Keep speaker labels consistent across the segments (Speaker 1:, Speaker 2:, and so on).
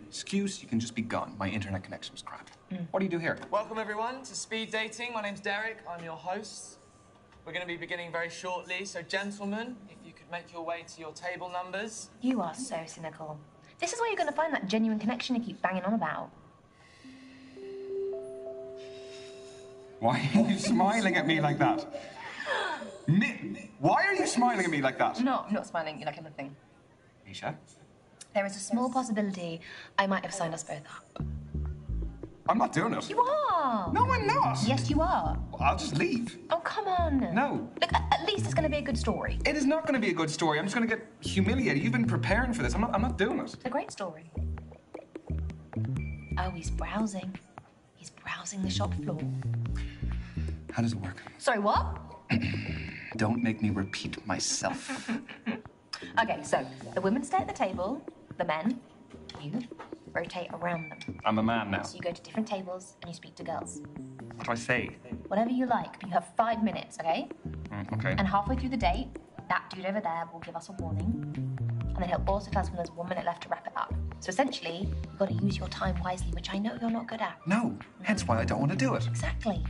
Speaker 1: excuse, you can just be gone. My internet connection was crap. What do you do here?
Speaker 2: Welcome, everyone, to Speed Dating. My name's Derek. I'm your host. We're going to be beginning very shortly, so gentlemen, if you could make your way to your table numbers.
Speaker 3: You are so cynical. This is where you're going to find that genuine connection you keep banging on about.
Speaker 1: Why are you smiling at me like that? Why are you smiling at me like that?
Speaker 3: No, I'm not smiling like anything.
Speaker 1: Misha?
Speaker 3: There is a small possibility I might have signed us both up.
Speaker 1: I'm not doing it.
Speaker 3: You are!
Speaker 1: No, I'm not!
Speaker 3: Yes, you are.
Speaker 1: I'll just leave.
Speaker 3: Oh, come on.
Speaker 1: No.
Speaker 3: Look, at least it's going to be a good story.
Speaker 1: It is not going to be a good story. I'm just going to get humiliated. You've been preparing for this. I'm not doing it.
Speaker 3: It's a great story. Oh, he's browsing. He's browsing the shop floor.
Speaker 1: How does it work?
Speaker 3: Sorry, what?
Speaker 1: Don't make me repeat myself.
Speaker 3: Okay, so the women stay at the table, the men, you, rotate around them.
Speaker 1: I'm a man now.
Speaker 3: So you go to different tables and you speak to girls.
Speaker 1: What do I say?
Speaker 3: Whatever you like, but you have 5 minutes, okay?
Speaker 1: Okay.
Speaker 3: And halfway through the date, that dude over there will give us a warning. And then he'll also tell us when there's 1 minute left to wrap it up. So essentially, you've got to use your time wisely, which I know you're not good at.
Speaker 1: No, hence why I don't want to do it.
Speaker 3: Exactly.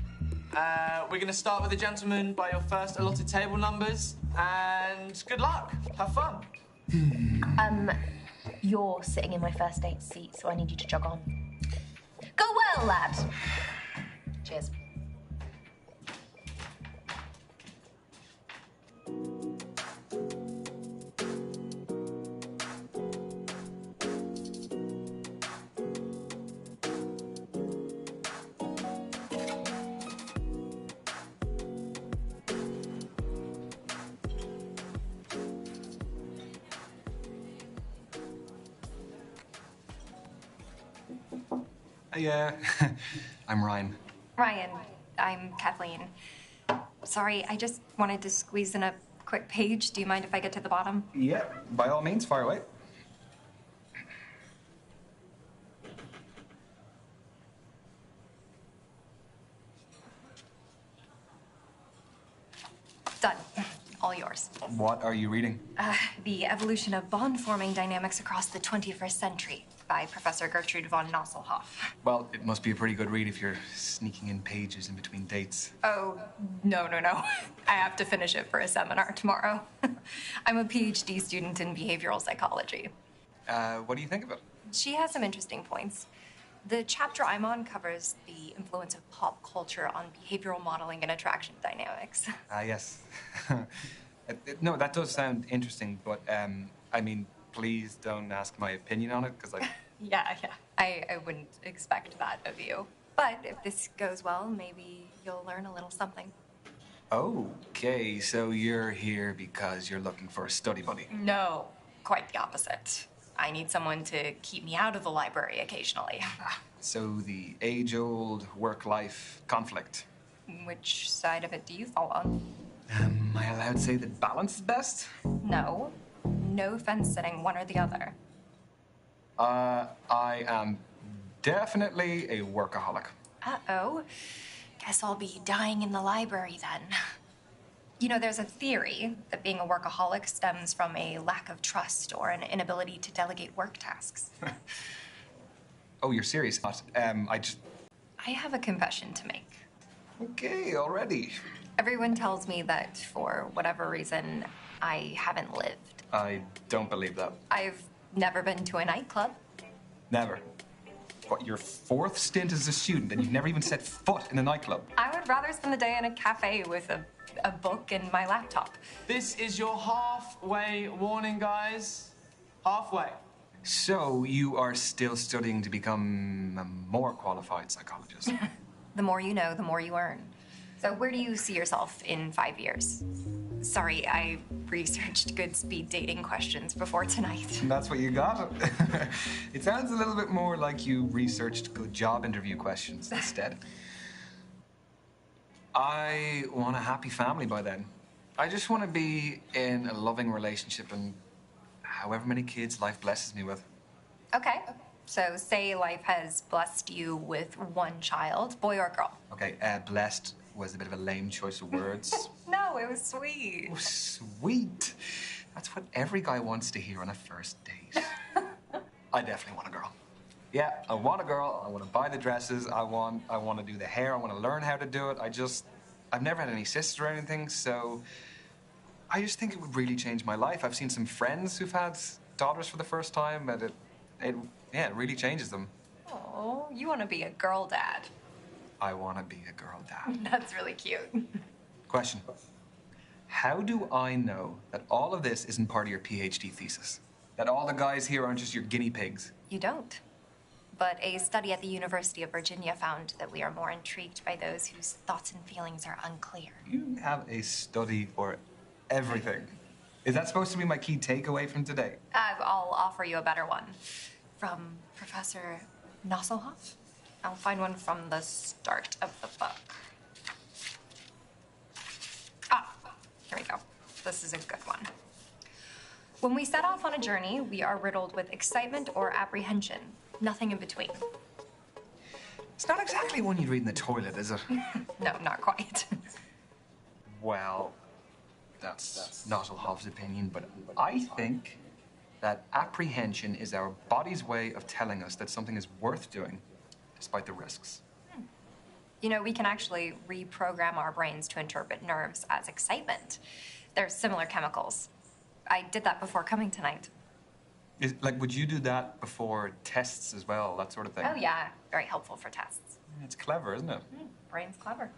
Speaker 2: We're going to start with the gentlemen by your first allotted table numbers. And good luck. Have fun.
Speaker 3: You're sitting in my first date seat, so I need you to jog on. Go well, lad. Cheers.
Speaker 1: Yeah, I'm Ryan.
Speaker 4: Ryan, I'm Kathleen. Sorry, I just wanted to squeeze in a quick page. Do you mind if I get to the bottom?
Speaker 1: Yeah, by all means, fire away.
Speaker 4: Done. All yours.
Speaker 1: What are you reading?
Speaker 4: The Evolution of Bond-Forming Dynamics Across the 21st Century by Professor Gertrude von Nosselhoff.
Speaker 1: Well, it must be a pretty good read if you're sneaking in pages in between dates.
Speaker 4: Oh, no. I have to finish it for a seminar tomorrow. I'm a PhD student in behavioral psychology.
Speaker 1: What do you think of it?
Speaker 4: She has some interesting points. The chapter I'm on covers the influence of pop culture on behavioral modeling and attraction dynamics.
Speaker 1: Yes. No, that does sound interesting, but, I mean, please don't ask my opinion on it, because I...
Speaker 4: Yeah. I wouldn't expect that of you. But if this goes well, maybe you'll learn a little something.
Speaker 1: Okay, so you're here because you're looking for a study buddy.
Speaker 4: No, quite the opposite. I need someone to keep me out of the library occasionally.
Speaker 1: So the age-old work-life conflict.
Speaker 4: Which side of it do you fall on?
Speaker 1: Am I allowed to say that balance is best?
Speaker 4: No. No fence sitting, one or the other.
Speaker 1: I am definitely a workaholic.
Speaker 4: Uh-oh. Guess I'll be dying in the library then. You know, there's a theory that being a workaholic stems from a lack of trust or an inability to delegate work tasks.
Speaker 1: Oh, you're serious? I
Speaker 4: have a confession to make.
Speaker 1: Okay, already.
Speaker 4: Everyone tells me that for whatever reason, I haven't lived.
Speaker 1: I don't believe that.
Speaker 4: I've never been to a nightclub.
Speaker 1: Never. What, your 4th stint as a student and you've never even set foot in a nightclub?
Speaker 4: I would rather spend the day in a cafe with a book and my laptop.
Speaker 2: This is your halfway warning, guys. Halfway.
Speaker 1: So you are still studying to become a more qualified psychologist?
Speaker 4: The more you know, the more you earn. So where do you see yourself in 5 years? Sorry, I researched good speed dating questions before tonight.
Speaker 1: That's what you got? It sounds a little bit more like you researched good job interview questions instead. I want a happy family by then. I just want to be in a loving relationship and however many kids life blesses me with.
Speaker 4: Okay. So say life has blessed you with 1 child, boy or girl.
Speaker 1: Okay, blessed was a bit of a lame choice of words.
Speaker 4: No, it was sweet.
Speaker 1: Oh, sweet. That's what every guy wants to hear on a first date. I definitely want a girl. Yeah, I want a girl. I want to buy the dresses. I want to do the hair. I want to learn how to do it. I've never had any sisters or anything, so I just think it would really change my life. I've seen some friends who've had daughters for the first time, and it really changes them.
Speaker 4: Oh, you want to be a girl dad.
Speaker 1: I want to be a girl dad.
Speaker 4: That's really cute.
Speaker 1: Question. How do I know that all of this isn't part of your PhD thesis? That all the guys here aren't just your guinea pigs?
Speaker 4: You don't. But a study at the University of Virginia found that we are more intrigued by those whose thoughts and feelings are unclear.
Speaker 1: You have a study for everything. Is that supposed to be my key takeaway from today?
Speaker 4: I'll offer you a better one. From Professor Nosselhoff. I'll find one from the start of the book. Here we go. This is a good one. When we set off on a journey, we are riddled with excitement or apprehension. Nothing in between.
Speaker 1: It's not exactly one you'd read in the toilet, is it?
Speaker 4: No, not quite.
Speaker 1: Well, that's Nosselhoff's opinion, but I think that apprehension is our body's way of telling us that something is worth doing, despite the risks.
Speaker 4: You know, we can actually reprogram our brains to interpret nerves as excitement. They're similar chemicals. I did that before coming tonight.
Speaker 1: Would you do that before tests as well, that sort of thing?
Speaker 4: Oh, yeah. Very helpful for tests.
Speaker 1: It's clever, isn't it?
Speaker 4: Brain's clever.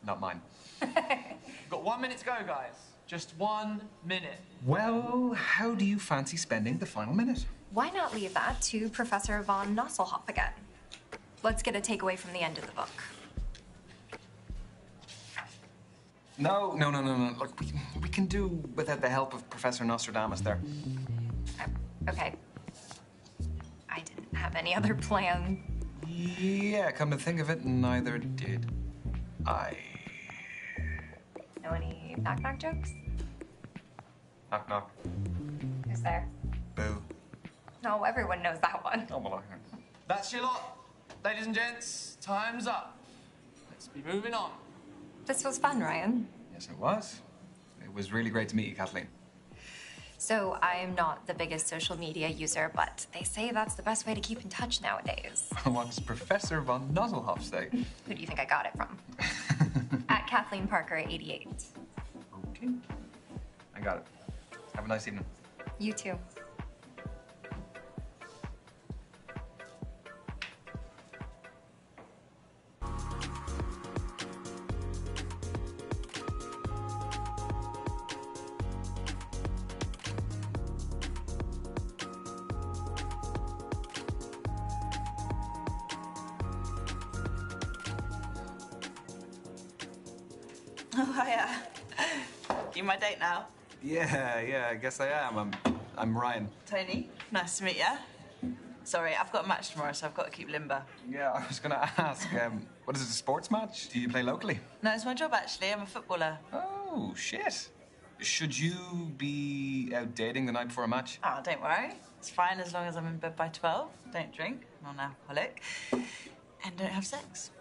Speaker 1: Not mine.
Speaker 2: We've got 1 minute to go, guys. Just 1 minute.
Speaker 1: Well, how do you fancy spending the final minute?
Speaker 4: Why not leave that to Professor von Nosselhoff again? Let's get a takeaway from the end of the book.
Speaker 1: No. Look, we can do without the help of Professor Nostradamus there.
Speaker 4: Okay. I didn't have any other plan.
Speaker 1: Yeah, come to think of it, neither did I.
Speaker 4: Know any knock-knock jokes?
Speaker 1: Knock, knock.
Speaker 4: Who's there?
Speaker 1: Boo.
Speaker 4: No, everyone knows that one.
Speaker 1: Oh, well,
Speaker 2: That's your lot. Ladies and gents, time's up. Let's be moving on.
Speaker 4: This was fun, Ryan.
Speaker 1: yes, it was. It was really great to meet you, Kathleen.
Speaker 4: So I am not the biggest social media user, but they say that's the best way to keep in touch nowadays.
Speaker 1: What does Professor von Nosselhoff say?
Speaker 4: Who do you think I got it from? At Kathleen Parker 88.
Speaker 1: Okay. I got it. Have a nice evening.
Speaker 4: You too.
Speaker 5: Oh, hiya. You my date now?
Speaker 1: Yeah, I guess I am. I'm Ryan.
Speaker 5: Tony, nice to meet ya. Sorry, I've got a match tomorrow, so I've got to keep limber.
Speaker 1: Yeah, I was gonna ask, what is it, a sports match? Do you play locally?
Speaker 5: No, it's my job, actually. I'm a footballer.
Speaker 1: Oh, shit. Should you be out dating the night before a match?
Speaker 5: Oh, don't worry. It's fine as long as I'm in bed by 12. Don't drink. I'm not an alcoholic. And don't have sex.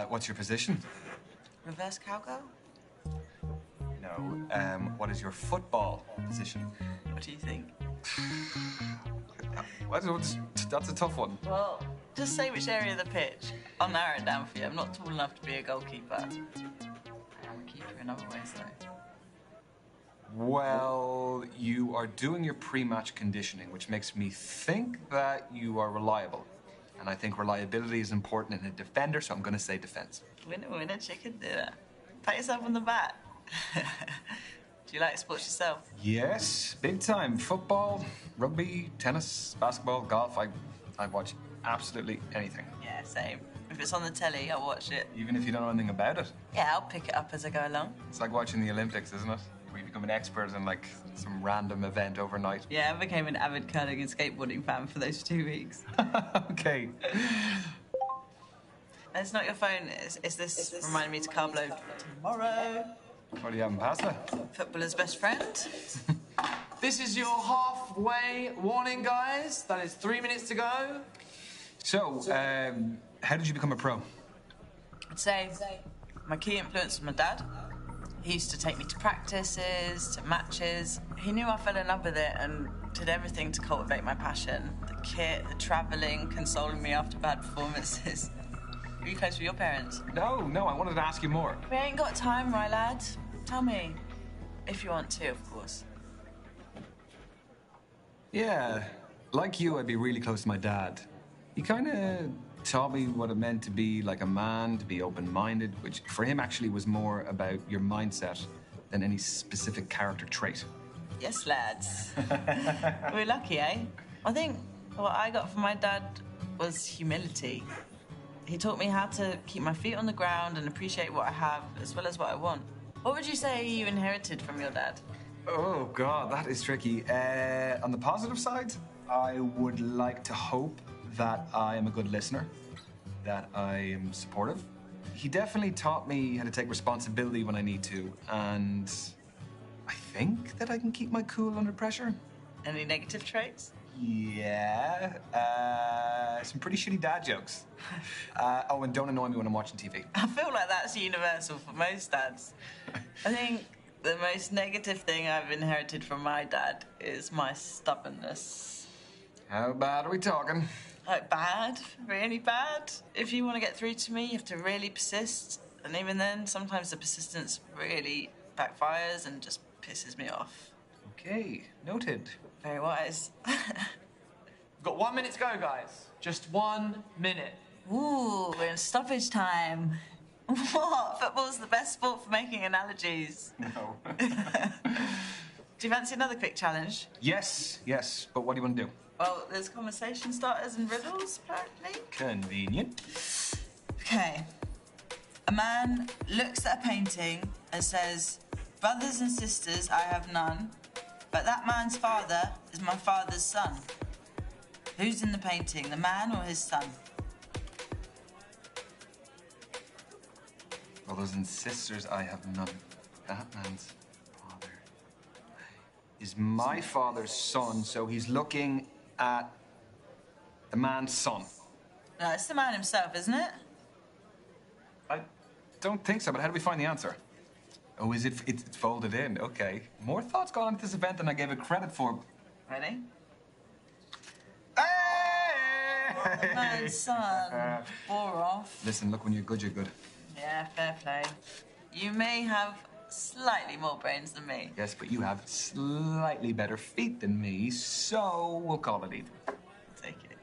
Speaker 1: What's your position?
Speaker 5: Reverse cowgirl?
Speaker 1: No, what is your football position?
Speaker 5: What do you think?
Speaker 1: That's a tough one.
Speaker 5: Well, just say which area of the pitch. I'll narrow it down for you. I'm not tall enough to be a goalkeeper. I am a keeper in other ways, though.
Speaker 1: Well, you are doing your pre-match conditioning, which makes me think that you are reliable. And I think reliability is important in a defender, so I'm going to say defense.
Speaker 5: Winner, chicken dinner. Pat yourself on the back. Do you like sports yourself?
Speaker 1: Yes, big time. Football, rugby, tennis, basketball, golf. I watch absolutely anything.
Speaker 5: Yeah, same. If it's on the telly, I'll watch it.
Speaker 1: Even if you don't know anything about it.
Speaker 5: Yeah, I'll pick it up as I go along.
Speaker 1: It's like watching the Olympics, isn't it? Where you become an expert in like some random event overnight.
Speaker 5: Yeah, I became an avid curling and skateboarding fan for those 2 weeks.
Speaker 1: Okay.
Speaker 5: It's not your phone, it's this reminding me to carb load tomorrow.
Speaker 1: What do you have in pasta?
Speaker 5: Footballer's best friend.
Speaker 2: This is your halfway warning, guys. That is 3 minutes to go.
Speaker 1: So, how did you become a pro?
Speaker 5: I'd say my key influence was my dad. He used to take me to practices, to matches. He knew I fell in love with it and did everything to cultivate my passion. The kit, the travelling, consoling me after bad performances. Were you close with your parents?
Speaker 1: No, I wanted to ask you more.
Speaker 5: We ain't got time, right, lad? Tell me. If you want to, of course.
Speaker 1: Yeah, like you, I'd be really close to my dad. He kind of taught me what it meant to be like a man, to be open-minded, which for him actually was more about your mindset than any specific character trait.
Speaker 5: Yes, lads. We're lucky, eh? I think what I got from my dad was humility. He taught me how to keep my feet on the ground and appreciate what I have as well as what I want. What would you say you inherited from your dad?
Speaker 1: Oh, God, that is tricky. On the positive side, I would like to hope that I am a good listener, that I am supportive. He definitely taught me how to take responsibility when I need to, and I think that I can keep my cool under pressure.
Speaker 5: Any negative traits?
Speaker 1: Yeah, some pretty shitty dad jokes. Oh, and don't annoy me when I'm watching TV.
Speaker 5: I feel like that's universal for most dads. I think the most negative thing I've inherited from my dad is my stubbornness.
Speaker 1: How bad are we talking?
Speaker 5: Like bad, really bad. If you want to get through to me, you have to really persist. And even then, sometimes the persistence really backfires and just pisses me off.
Speaker 1: Okay, noted.
Speaker 5: Very wise.
Speaker 2: We've got 1 minute to go, guys. Just 1 minute.
Speaker 5: Ooh, we're in stoppage time. What? Football's the best sport for making analogies.
Speaker 1: No.
Speaker 5: Do you fancy another quick challenge?
Speaker 1: Yes, but what do you want to do?
Speaker 5: Well, there's conversation starters and riddles, apparently.
Speaker 1: Convenient.
Speaker 5: Okay. A man looks at a painting and says, "Brothers and sisters, I have none, but that man's father is my father's son." Who's in the painting, the man or his son?
Speaker 1: Brothers and sisters, I have none. That man's father is my father's son, so he's looking at the man's son.
Speaker 5: No, it's the man himself, isn't it?
Speaker 1: I don't think so, but how do we find the answer? Oh, is it? It's folded in. Okay. More thoughts gone into this event than I gave it credit for.
Speaker 5: Ready?
Speaker 1: Hey!
Speaker 5: The man's son. Bore off.
Speaker 1: Listen, look, when you're good, you're good.
Speaker 5: Yeah, fair play. You may have slightly more brains than me.
Speaker 1: Yes, but you have slightly better feet than me, so we'll call it even.
Speaker 5: Take it.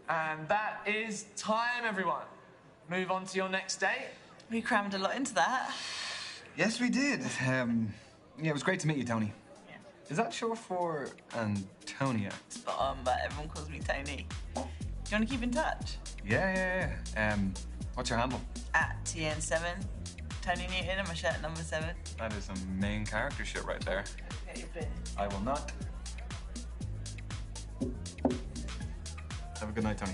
Speaker 2: And that is time, everyone. Move on to your next date.
Speaker 5: We crammed a lot into that.
Speaker 1: Yes, we did. Yeah, it was great to meet you, Tony.
Speaker 5: Yeah.
Speaker 1: Is that short for Antonia?
Speaker 5: Spot on, but everyone calls me Tony. Do you want to keep in touch?
Speaker 1: Yeah. What's your handle?
Speaker 5: At TN7. Tony Newton and my shirt number 7.
Speaker 1: That is some main character shit right there.
Speaker 5: Get your beer.
Speaker 1: I will not. Have a good night, Tony.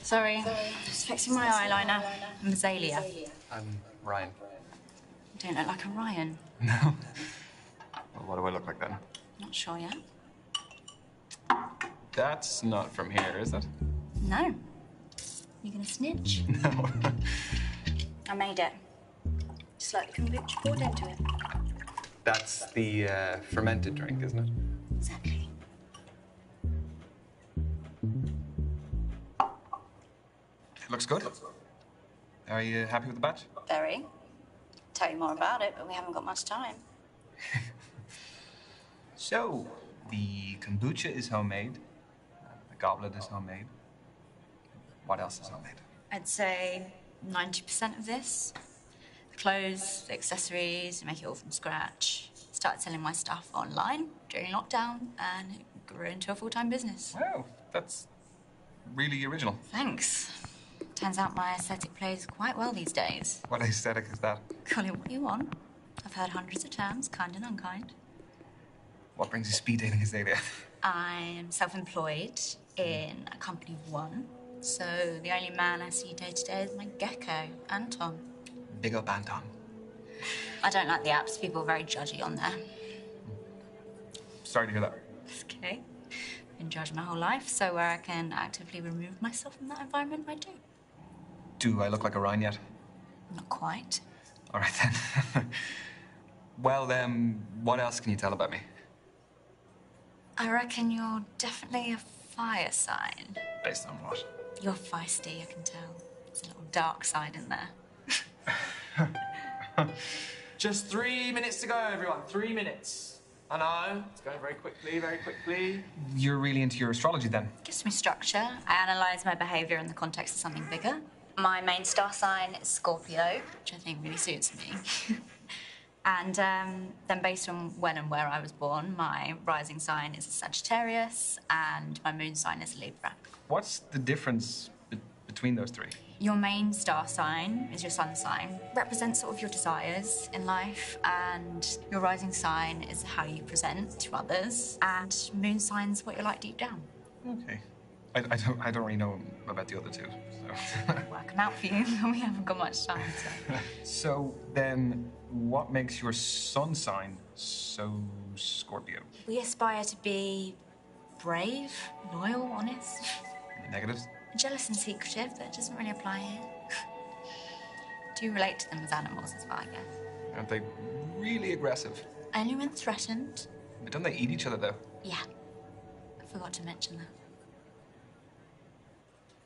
Speaker 6: Sorry, just fixing my eyeliner. I'm Azalea.
Speaker 1: I'm Ryan.
Speaker 6: You don't look like a Ryan.
Speaker 1: No. Well, what do I look like then?
Speaker 6: Not sure yet.
Speaker 1: That's not from here, is it?
Speaker 6: No. You gonna snitch?
Speaker 1: No.
Speaker 6: I made it. Just like the kombucha poured into it.
Speaker 1: That's the fermented drink, isn't it?
Speaker 6: Exactly.
Speaker 1: It looks good. Are you happy with the batch?
Speaker 6: Very. Tell you more about it, but we haven't got much time.
Speaker 1: So, the kombucha is homemade. The goblet is homemade. What else is homemade?
Speaker 6: I'd say 90% of this. The clothes, the accessories, make it all from scratch. Started selling my stuff online during lockdown, and it grew into a full-time business.
Speaker 1: Wow, that's really original.
Speaker 6: Thanks. Turns out my aesthetic plays quite well these days.
Speaker 1: What aesthetic is that?
Speaker 6: Call it what you want. I've heard hundreds of terms, kind and unkind.
Speaker 1: What brings you speed dating, Azalea?
Speaker 6: I'm self-employed in a company of one, so the only man I see day to day is my gecko, Anton.
Speaker 1: Big up Anton.
Speaker 6: I don't like the apps. People are very judgy on there.
Speaker 1: Sorry to hear that.
Speaker 6: It's okay. Been judged my whole life, so where I can actively remove myself from that environment, I do.
Speaker 1: Do I look like a Ryan yet?
Speaker 6: Not quite.
Speaker 1: All right, then. Well, what else can you tell about me?
Speaker 6: I reckon you're definitely a fire sign.
Speaker 1: Based on what?
Speaker 6: You're feisty, I can tell. There's a little dark side in there.
Speaker 2: Just 3 minutes to go, everyone. 3 minutes. I know, it's going very quickly, very quickly.
Speaker 1: You're really into your astrology, then?
Speaker 6: Gives me structure. I analyse my behaviour in the context of something bigger. My main star sign is Scorpio, which I think really suits me. And then based on when and where I was born, my rising sign is a Sagittarius and my moon sign is a Libra.
Speaker 1: What's the difference between those three?
Speaker 6: Your main star sign is your sun sign, represents sort of your desires in life, and your rising sign is how you present to others, and moon sign's what you're like deep down.
Speaker 1: Okay. I don't really know about the other two, so...
Speaker 6: Work them out for you, we haven't got much time, so...
Speaker 1: So then, what makes your sun sign so Scorpio?
Speaker 6: We aspire to be brave, loyal, honest,
Speaker 1: Any negatives?
Speaker 6: jealous and secretive, but it doesn't really apply here. Do relate to them as animals as well, I guess.
Speaker 1: Aren't they really aggressive?
Speaker 6: Only when threatened.
Speaker 1: Don't they eat each other, though?
Speaker 6: Yeah, I forgot to mention that.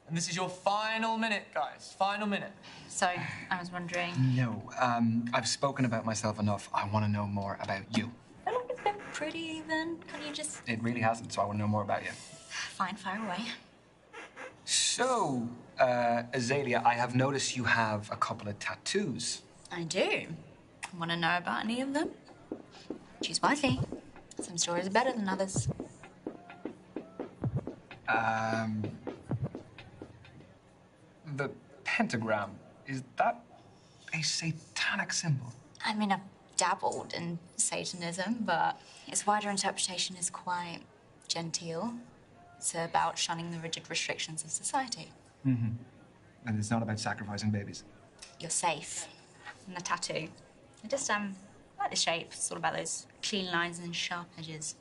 Speaker 2: And this is your final minute, guys. Final minute.
Speaker 6: So, I was wondering...
Speaker 1: No, I've spoken about myself enough. I want to know more about you.
Speaker 6: I feel like it's been pretty even. Can you just...
Speaker 1: It really hasn't, so I want to know more about you.
Speaker 6: Fine, fire away.
Speaker 1: So, Azalea, I have noticed you have a couple of tattoos.
Speaker 6: I do. Want to know about any of them? Choose wisely. Some stories are better than others.
Speaker 1: The pentagram, is that a satanic symbol?
Speaker 6: I mean, I've dabbled in Satanism, but its wider interpretation is quite genteel. It's about shunning the rigid restrictions of society.
Speaker 1: Mm-hmm. And it's not about sacrificing babies.
Speaker 6: You're safe. And the tattoo. I just, like the shape. It's all about those clean lines and sharp edges.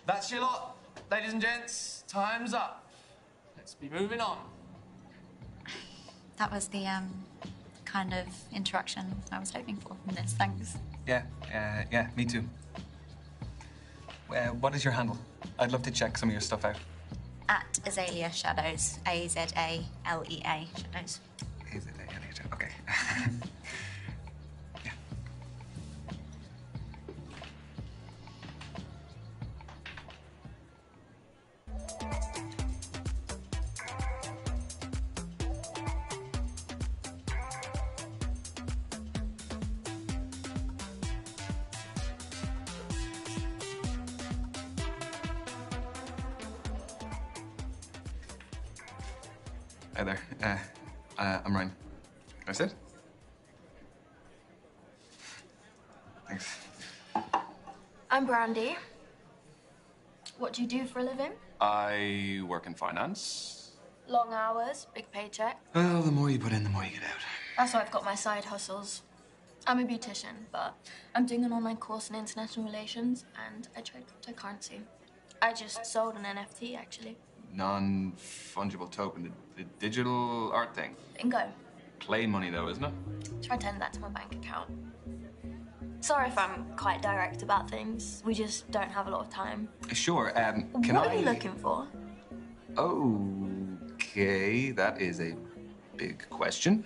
Speaker 2: That's your lot. Ladies and gents, time's up. Let's be moving on.
Speaker 6: That was the, kind of interaction I was hoping for from this. Thanks.
Speaker 1: Yeah, me too. What is your handle? I'd love to check some of your stuff out.
Speaker 6: At Azalea Shadows. A-Z-A-L-E-A Shadows.
Speaker 1: A-Z-A-L-E-A, okay. Yeah. Hi there. I'm Ryan. Can I sit? Thanks.
Speaker 7: I'm Brandy. What do you do for a living?
Speaker 8: I work in finance.
Speaker 7: Long hours, big paycheck.
Speaker 1: Well, the more you put in, the more you get out.
Speaker 7: That's why I've got my side hustles. I'm a beautician, but I'm doing an online course in international relations and I trade cryptocurrency. I just sold an NFT, actually.
Speaker 8: Non-fungible token, the digital art thing.
Speaker 7: Bingo.
Speaker 8: Play money, though, isn't it?
Speaker 7: Try to send that to my bank account. Sorry if I'm quite direct about things. We just don't have a lot of time.
Speaker 1: Sure, can
Speaker 7: What are you looking for?
Speaker 1: Okay, that is a big question.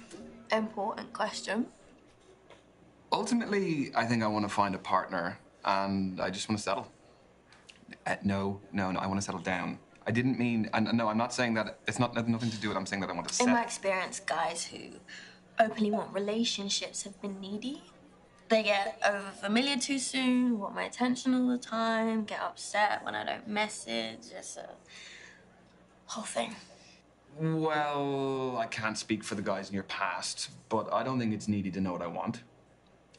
Speaker 7: Important question.
Speaker 1: Ultimately, I think I want to find a partner, and I just want to settle. No, I want to settle down. I didn't mean, and no, I'm not saying that, it's not nothing to do with, I'm saying that I want to
Speaker 7: In
Speaker 1: settle.
Speaker 7: my experience, guys who openly want relationships have been needy. They get over familiar too soon, want my attention all the time, get upset when I don't message. It's a whole thing.
Speaker 1: Well, I can't speak for the guys in your past, but I don't think it's needy to know what I want.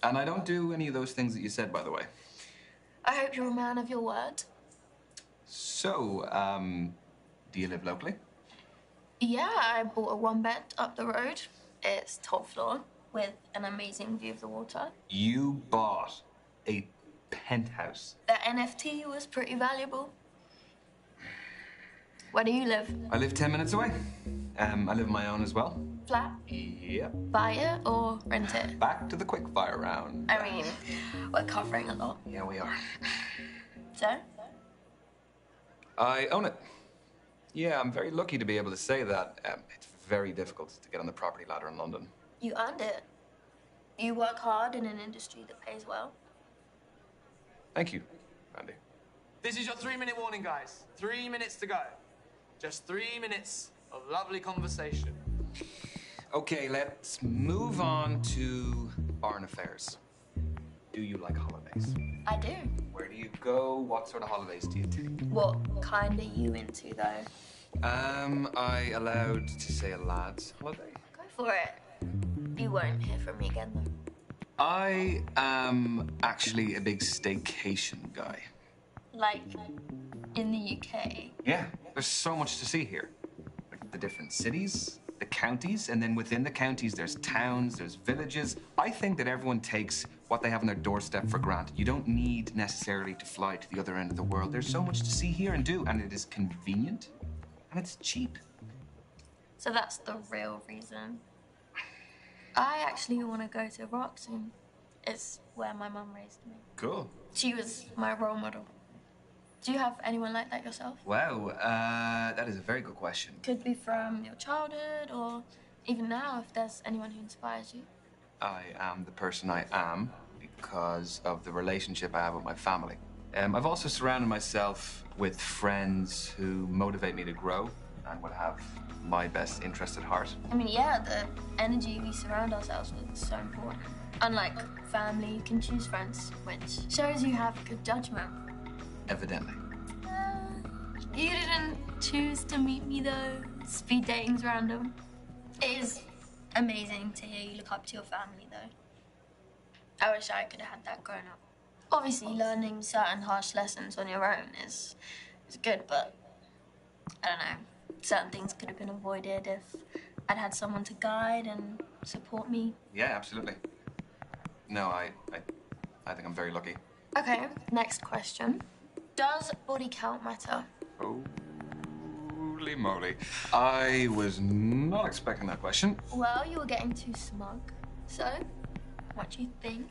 Speaker 1: And I don't do any of those things that you said, by the way.
Speaker 7: I hope you're a man of your word.
Speaker 1: So, do you live locally?
Speaker 7: Yeah, I bought a one-bed up the road. It's top floor with an amazing view of the water.
Speaker 1: You bought a penthouse.
Speaker 7: That NFT was pretty valuable. Where do you live?
Speaker 1: I live 10 minutes away. I live on my own as well.
Speaker 7: Flat?
Speaker 1: Yep.
Speaker 7: Buy it or rent it?
Speaker 1: Back to the quickfire round.
Speaker 7: I mean, we're covering a lot.
Speaker 1: Yeah, we are.
Speaker 7: So?
Speaker 1: I own it. Yeah, I'm very lucky to be able to say that. It's very difficult to get on the property ladder in London.
Speaker 7: You earned it. You work hard in an industry that pays well.
Speaker 1: Thank you, Randy.
Speaker 2: This is your 3-minute warning, guys. 3 minutes to go. Just 3 minutes of lovely conversation.
Speaker 1: Okay, let's move on to foreign affairs. Do you like holidays?
Speaker 7: I do.
Speaker 1: Where do you go? What sort of holidays do you take?
Speaker 7: What kind are you into, though?
Speaker 1: I allowed to say a lad's holiday?
Speaker 7: Go for it. You won't hear from me again, though.
Speaker 1: I am actually a big staycation guy.
Speaker 7: Like, in the UK.
Speaker 1: Yeah, there's so much to see here. Like the different cities, the counties, and then within the counties there's towns, there's villages. I think that everyone takes what they have on their doorstep for granted. You don't need necessarily to fly to the other end of the world. There's so much to see here and do, and it is convenient, and it's cheap.
Speaker 7: So that's the real reason. I actually want to go to Iraq soon. It's where my mum raised me.
Speaker 1: Cool.
Speaker 7: She was my role model. Do you have anyone like that yourself?
Speaker 1: Wow, that is a very good question.
Speaker 7: Could be from your childhood or even now if there's anyone who inspires you.
Speaker 1: I am the person I am because of the relationship I have with my family. I've also surrounded myself with friends who motivate me to grow and would have my best interest at heart.
Speaker 7: I mean, yeah, the energy we surround ourselves with is so important. Unlike family, you can choose friends, which shows you have good judgment.
Speaker 1: Evidently.
Speaker 7: You didn't choose to meet me, though. Speed dating's random. It is amazing to hear you look up to your family, though. I wish I could have had that growing up. Obviously, learning certain harsh lessons on your own is good, but I don't know. Certain things could have been avoided if I'd had someone to guide and support me.
Speaker 1: Yeah, absolutely. No, I think I'm very lucky.
Speaker 7: Okay, next question. Does body count matter?
Speaker 1: Holy moly. I was not expecting that question.
Speaker 7: Well, you were getting too smug. So, what do you think?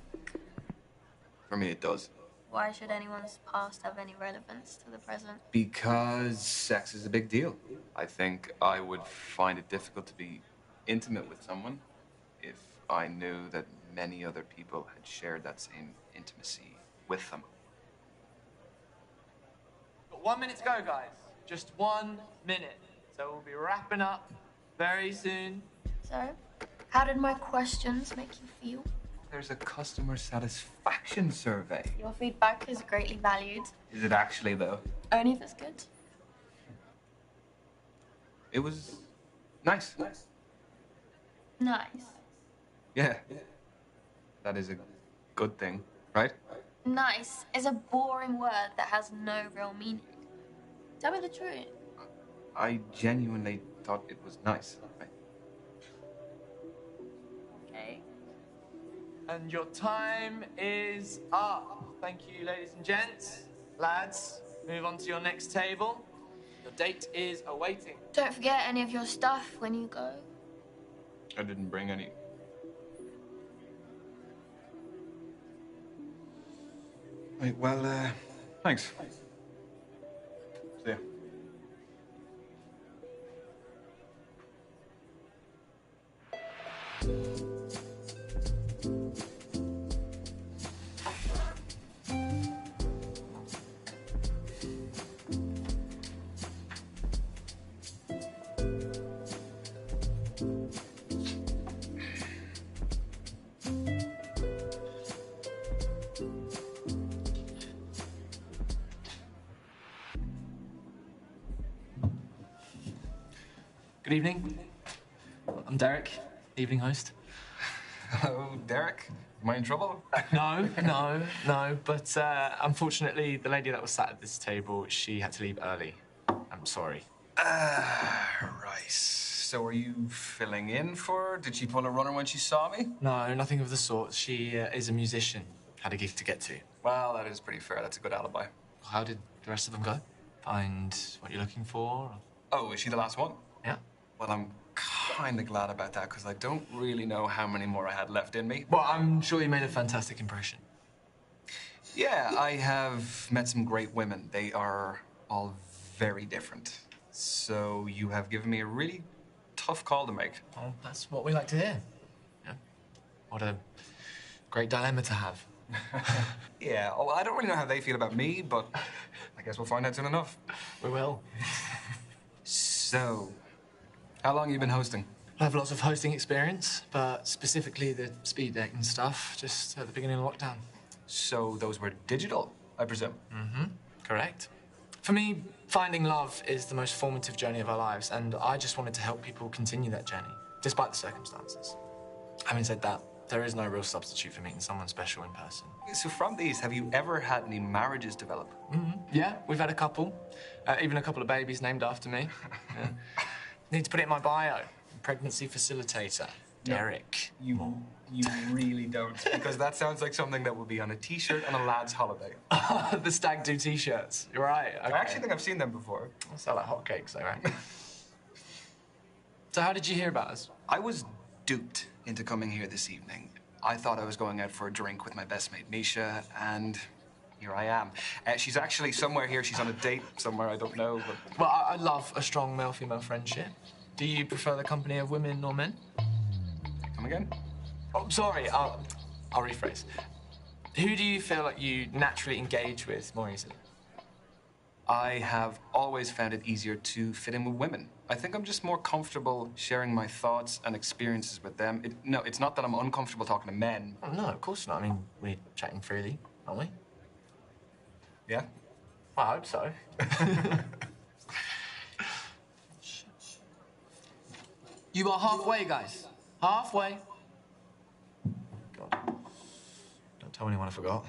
Speaker 1: For me, it does.
Speaker 7: Why should anyone's past have any relevance to the present?
Speaker 1: Because sex is a big deal. I think I would find it difficult to be intimate with someone if I knew that many other people had shared that same intimacy with them.
Speaker 2: Got 1 minute to go, guys. Just 1 minute. So we'll be wrapping up very soon.
Speaker 7: So, how did my questions make you feel?
Speaker 1: There's a customer satisfaction survey.
Speaker 7: Your feedback is greatly valued.
Speaker 1: Is it actually, though?
Speaker 7: Only if it's good.
Speaker 1: It was nice.
Speaker 7: Nice.
Speaker 1: Yeah. That is a good thing, right?
Speaker 7: Nice is a boring word that has no real meaning. Tell me the truth.
Speaker 1: I genuinely thought it was nice.
Speaker 7: Okay.
Speaker 2: And your time is up. Thank you, ladies and gents. Lads, move on to your next table. Your date is awaiting.
Speaker 7: Don't forget any of your stuff when you go.
Speaker 1: I didn't bring any. Right, well, thanks. See ya.
Speaker 2: Good evening. I'm Derek, evening host.
Speaker 1: Hello, Derek. Am I in trouble?
Speaker 2: No. But unfortunately, the lady that was sat at this table, she had to leave early. I'm sorry.
Speaker 1: Right. So are you filling in for her? Did she pull a runner when she saw me?
Speaker 2: No, nothing of the sort. She is a musician. Had a gig to get to.
Speaker 1: Well, that is pretty fair. That's a good alibi.
Speaker 2: How did the rest of them go? Find what you're looking for?
Speaker 1: Oh, is she the last one?
Speaker 2: Yeah.
Speaker 1: Well, I'm kind of glad about that because I don't really know how many more I had left in me.
Speaker 2: Well, I'm sure you made a fantastic impression.
Speaker 1: Yeah, I have met some great women. They are all very different. So you have given me a really tough call to make.
Speaker 2: Well, that's what we like to hear. Yeah. What a great dilemma to have.
Speaker 1: Yeah, well, I don't really know how they feel about me, but I guess we'll find out soon enough.
Speaker 2: We will.
Speaker 1: So, how long have you been hosting?
Speaker 2: I have lots of hosting experience, but specifically the speed dating stuff, just at the beginning of lockdown.
Speaker 1: So those were digital, I presume?
Speaker 2: Mm-hmm. Correct. For me, finding love is the most formative journey of our lives, and I just wanted to help people continue that journey, despite the circumstances. Having said that, there is no real substitute for meeting someone special in person.
Speaker 1: So from these, have you ever had any marriages develop?
Speaker 2: Mm-hmm. Yeah, we've had a couple. Even a couple of babies named after me. Yeah. Need to put it in my bio. Pregnancy facilitator. Derek.
Speaker 1: You really don't, because that sounds like something that would be on a T-shirt on a lad's holiday.
Speaker 2: The stag do T-shirts. You're right. Okay.
Speaker 1: I actually think I've seen them before.
Speaker 2: They sell like hotcakes, though, right? So how did you hear about us?
Speaker 1: I was duped into coming here this evening. I thought I was going out for a drink with my best mate, Misha, and here I am. She's actually somewhere here. She's on a date somewhere, I don't know, but...
Speaker 2: Well, I love a strong male-female friendship. Do you prefer the company of women or men?
Speaker 1: Come again?
Speaker 2: Oh, sorry, I'll rephrase. Who do you feel like you naturally engage with more easily?
Speaker 1: I have always found it easier to fit in with women. I think I'm just more comfortable sharing my thoughts and experiences with them. No, it's not that I'm uncomfortable talking to men.
Speaker 2: Oh, no, of course not. I mean, we're chatting freely, aren't we?
Speaker 1: Yeah?
Speaker 2: I hope so. You are halfway, guys. Halfway. God. Don't tell anyone I forgot.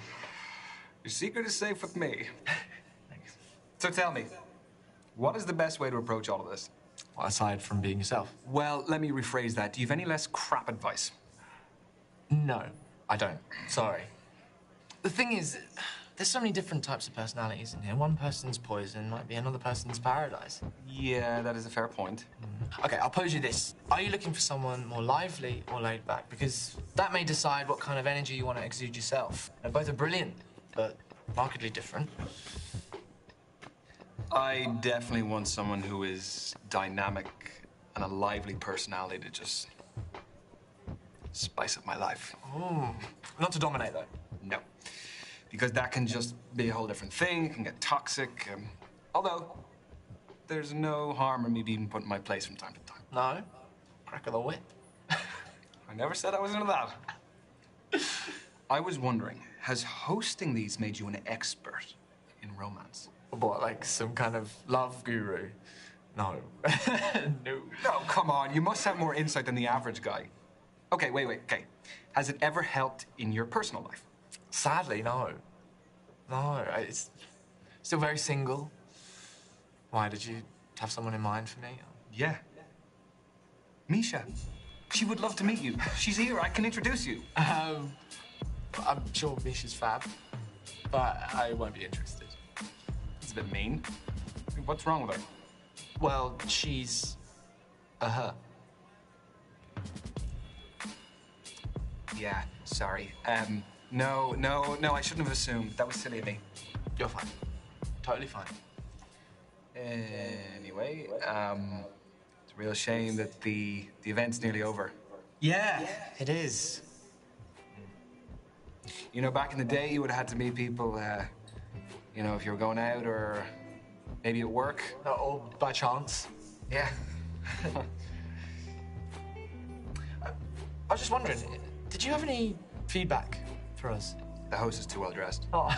Speaker 1: Your secret is safe with me.
Speaker 2: Thanks.
Speaker 1: So tell me, what is the best way to approach all of this?
Speaker 2: Well, aside from being yourself.
Speaker 1: Well, let me rephrase that. Do you have any less crap advice?
Speaker 2: No, I don't. Sorry. The thing is, there's so many different types of personalities in here. One person's poison might be another person's paradise.
Speaker 1: Yeah, that is a fair point.
Speaker 2: Okay, I'll pose you this. Are you looking for someone more lively or laid back? Because that may decide what kind of energy you want to exude yourself. Now, both are brilliant, but markedly different.
Speaker 1: I definitely want someone who is dynamic and a lively personality to just spice up my life.
Speaker 2: Ooh. Not to dominate, though.
Speaker 1: No. Because that can just be a whole different thing. It can get toxic. Although, there's no harm in me being put in my place from time to time.
Speaker 2: No? Crack of the whip.
Speaker 1: I never said I was into that. I was wondering, has hosting these made you an expert in romance?
Speaker 2: What, like some kind of love guru? No. No.
Speaker 1: No, come on. You must have more insight than the average guy. Okay, wait. Okay. Has it ever helped in your personal life?
Speaker 2: Sadly, no. No, it's still very single. Why, did you have someone in mind for me?
Speaker 1: Yeah. Misha. She would love to meet you. She's here. I can introduce you.
Speaker 2: I'm sure Misha's fab, but I won't be interested.
Speaker 1: It's a bit mean. What's wrong with her?
Speaker 2: Well, she's a her.
Speaker 1: Yeah, sorry. No, I shouldn't have assumed. That was silly of me.
Speaker 2: You're fine. Totally fine.
Speaker 1: Anyway, it's a real shame that the event's nearly over.
Speaker 2: Yeah, it is.
Speaker 1: You know, back in the day, you would have had to meet people, you know, if you were going out or maybe at work.
Speaker 2: Or by chance.
Speaker 1: Yeah.
Speaker 2: I was just wondering, did you have any feedback for us?
Speaker 1: The host is too well dressed.
Speaker 2: Oh.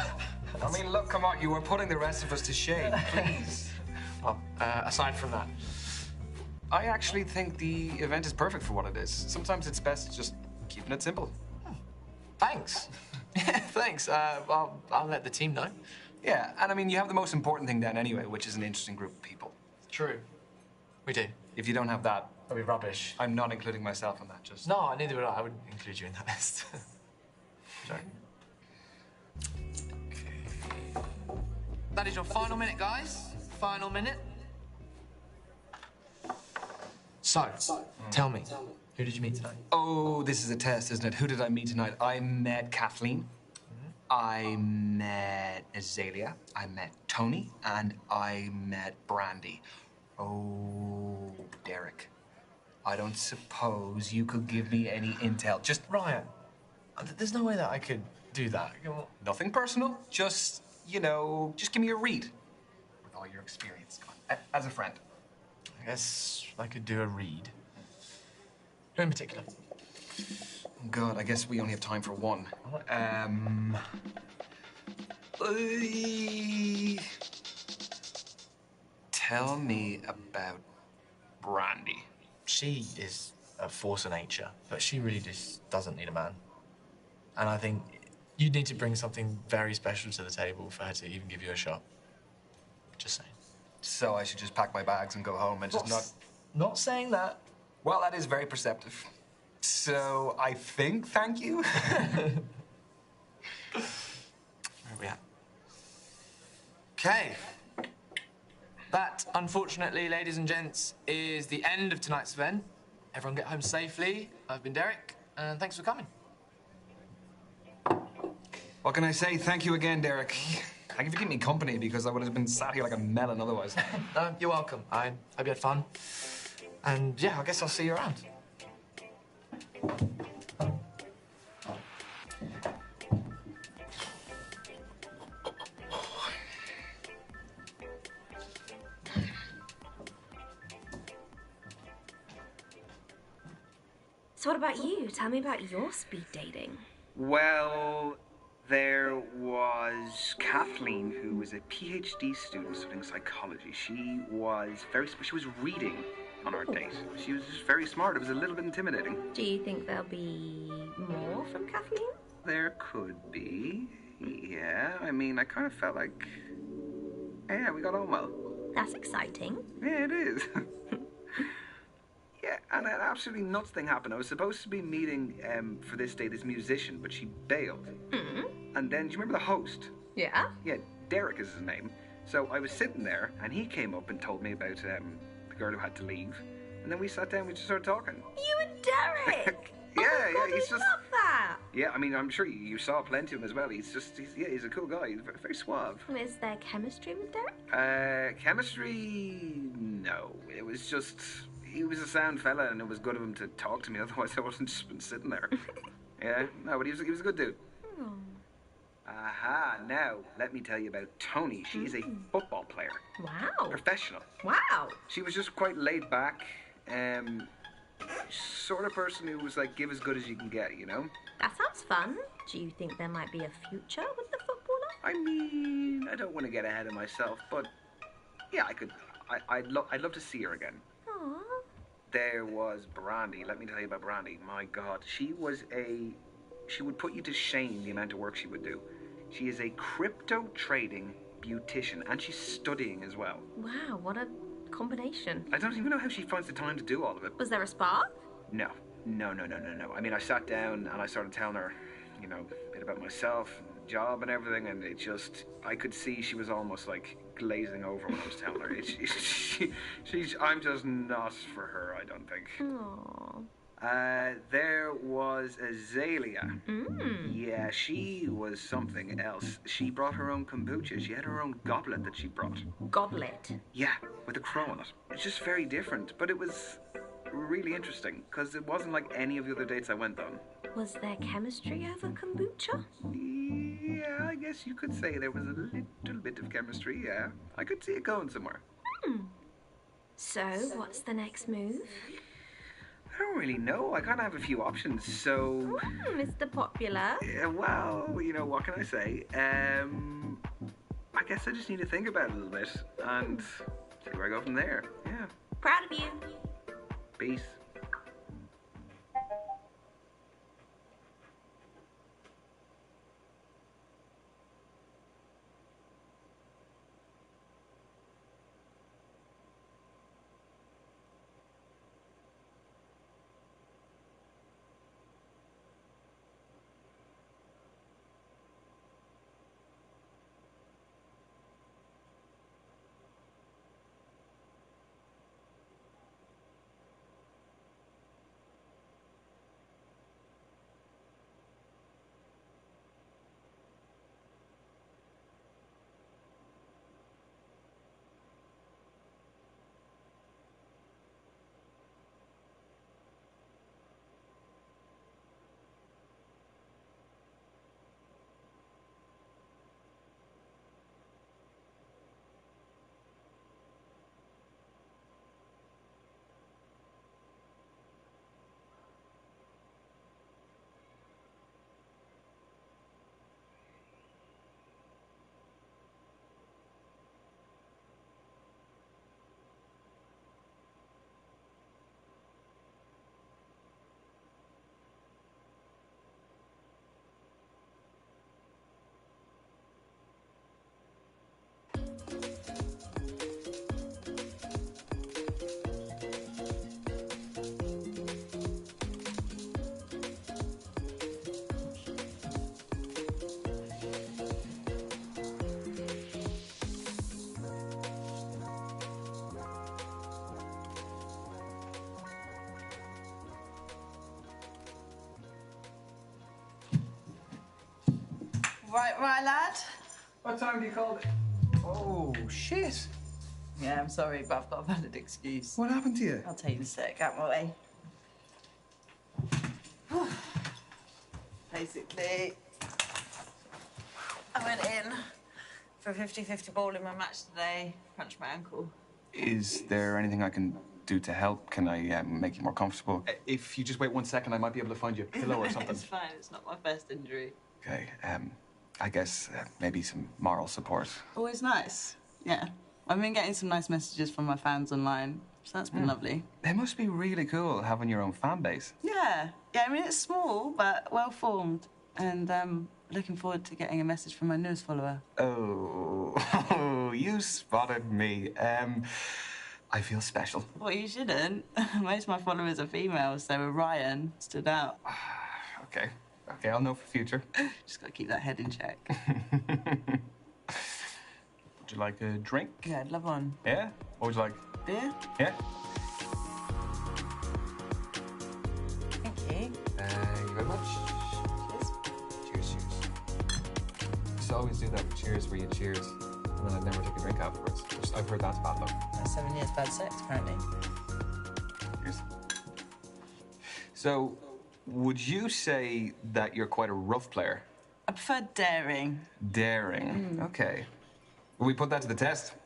Speaker 1: I mean, look, come on, you are putting the rest of us to shame, please.
Speaker 2: Well, aside from that.
Speaker 1: I actually think the event is perfect for what it is. Sometimes it's best to just keeping it simple.
Speaker 2: Thanks. Yeah, thanks. I'll let the team know.
Speaker 1: Yeah, and I mean, you have the most important thing then anyway, which is an interesting group of people.
Speaker 2: True. We do.
Speaker 1: If you don't have that,
Speaker 2: That'll be rubbish.
Speaker 1: I'm not including myself in that, just...
Speaker 2: No, neither would I. I wouldn't include you in that list. Sorry. Okay. That is your final minute, guys. Final minute. So, tell me, who did you meet tonight?
Speaker 1: Oh, this is a test, isn't it? Who did I meet tonight? I met Kathleen. I met Azalea. I met Tony. And I met Brandy. Oh, Derek. I don't suppose you could give me any intel. Just
Speaker 2: Ryan, there's no way that I could do that.
Speaker 1: nothing personal. Just, you know, just give me a read. With all your experience. Come on. As a friend.
Speaker 2: I guess I could do a read. Who in particular?
Speaker 1: Oh, God, I guess we only have time for one. Tell me about Brandy.
Speaker 2: She is a force of nature, but she really just doesn't need a man. And I think you'd need to bring something very special to the table for her to even give you a shot. Just saying.
Speaker 1: So I should just pack my bags and go home and just not...
Speaker 2: Not saying that.
Speaker 1: Well, that is very perceptive. So I think thank you.
Speaker 2: Where are we at? Okay. That, unfortunately, ladies and gents, is the end of tonight's event. Everyone get home safely. I've been Derek, and thanks for coming.
Speaker 1: What can I say? Thank you again, Derek. Thank you for keeping me company, because I would have been sat here like a melon otherwise.
Speaker 2: You're welcome. I hope you had fun. And yeah, I guess I'll see you around.
Speaker 7: So what about you? Tell me about your speed dating.
Speaker 9: Well, there was Kathleen, who was a PhD student studying psychology. She was reading on our date. She was just very smart. It was a little bit intimidating.
Speaker 7: Do you think there'll be more from Kathleen?
Speaker 9: There could be. Yeah, I mean, I kind of felt like, yeah, we got on well.
Speaker 7: That's exciting.
Speaker 9: Yeah, it is. Yeah, and an absolutely nuts thing happened. I was supposed to be meeting for this day this musician, but she bailed. And then, do you remember the host?
Speaker 7: Yeah?
Speaker 9: Yeah, Derek is his name. So I was sitting there, and he came up and told me about the girl who had to leave. And then we sat down, we just started talking.
Speaker 7: You and Derek!
Speaker 9: Yeah,
Speaker 7: oh my God,
Speaker 9: he's
Speaker 7: I love that.
Speaker 9: Yeah, I mean, I'm sure you saw plenty of him as well. He's a cool guy. He's very suave.
Speaker 7: Is there chemistry with Derek?
Speaker 9: Chemistry? No. It was just, he was a sound fella, and it was good of him to talk to me. Otherwise, I wasn't just been sitting there. Yeah, no, but he was a good dude.
Speaker 7: Oh.
Speaker 9: Aha, now, let me tell you about Tony. She is a football player.
Speaker 7: Wow.
Speaker 9: Professional.
Speaker 7: Wow.
Speaker 9: She was just quite laid back. Sort of person who was like, give as good as you can get, you know?
Speaker 7: That sounds fun. Do you think there might be a future with the footballer?
Speaker 9: I mean, I don't want to get ahead of myself, but yeah, I'd love to see her again.
Speaker 7: Aww.
Speaker 9: There was Brandy. Let me tell you about Brandy. My God, she would put you to shame the amount of work she would do. She is a crypto trading beautician, and she's studying as well.
Speaker 7: Wow, what a combination.
Speaker 9: I don't even know how she finds the time to do all of it.
Speaker 7: Was there a spark?
Speaker 9: No. I mean, I sat down and I started telling her, you know, a bit about myself, and the job and everything, and it just, I could see she was almost like glazing over when I was telling her. I'm just not for her, I don't think.
Speaker 7: Aww.
Speaker 9: There was Azalea. Yeah, she was something else. She brought her own kombucha. She had her own goblet that she brought.
Speaker 7: Goblet?
Speaker 9: Yeah, with a crow on it. It's just very different, but it was really interesting, because it wasn't like any of the other dates I went on.
Speaker 7: Was there chemistry over kombucha?
Speaker 9: Yeah, I guess you could say there was a little bit of chemistry, yeah. I could see it going somewhere.
Speaker 7: So, what's the next move?
Speaker 9: I don't really know. I kind of have a few options, so...
Speaker 7: Mr. Popular.
Speaker 9: Yeah, well, you know, what can I say? I guess I just need to think about it a little bit and see where I go from there. Yeah.
Speaker 7: Proud of you.
Speaker 9: Peace.
Speaker 5: Right, lad?
Speaker 1: What time do you call it? Oh, shit.
Speaker 5: Yeah, I'm sorry, but I've got a valid excuse.
Speaker 1: What happened to you?
Speaker 5: I'll tell you in a sec. Out my way. Basically, I went in for a 50-50 ball in my match today. Punched my ankle.
Speaker 8: Is there anything I can do to help? Can I make you more comfortable?
Speaker 1: If you just wait 1 second, I might be able to find you a pillow or something.
Speaker 5: It's fine. It's not my first injury.
Speaker 8: Okay, I guess maybe some moral support.
Speaker 5: Always nice. Yeah. I've been getting some nice messages from my fans online, so that's been lovely.
Speaker 8: It must be really cool having your own fan base.
Speaker 5: Yeah. Yeah, I mean, it's small, but well-formed. And looking forward to getting a message from my newest follower.
Speaker 8: Oh, you spotted me. I feel special.
Speaker 5: Well, you shouldn't. Most of my followers are females, so Ryan stood out.
Speaker 8: Okay, I'll know for future.
Speaker 5: Just gotta keep that head in check.
Speaker 8: Would you like a drink?
Speaker 5: Yeah, I'd love one.
Speaker 8: Yeah? What would you like?
Speaker 5: Beer?
Speaker 8: Yeah?
Speaker 5: Thank you.
Speaker 1: Thank you very much. Cheers, cheers. I always do that for cheers where you cheers, and then I'd never take a drink afterwards. I've heard that's bad luck.
Speaker 5: That's 7 years bad sex, apparently.
Speaker 8: Cheers.
Speaker 1: So, would you say that you're quite a rough player?
Speaker 5: I prefer daring.
Speaker 1: Daring. Okay. Will we put that to the test? Do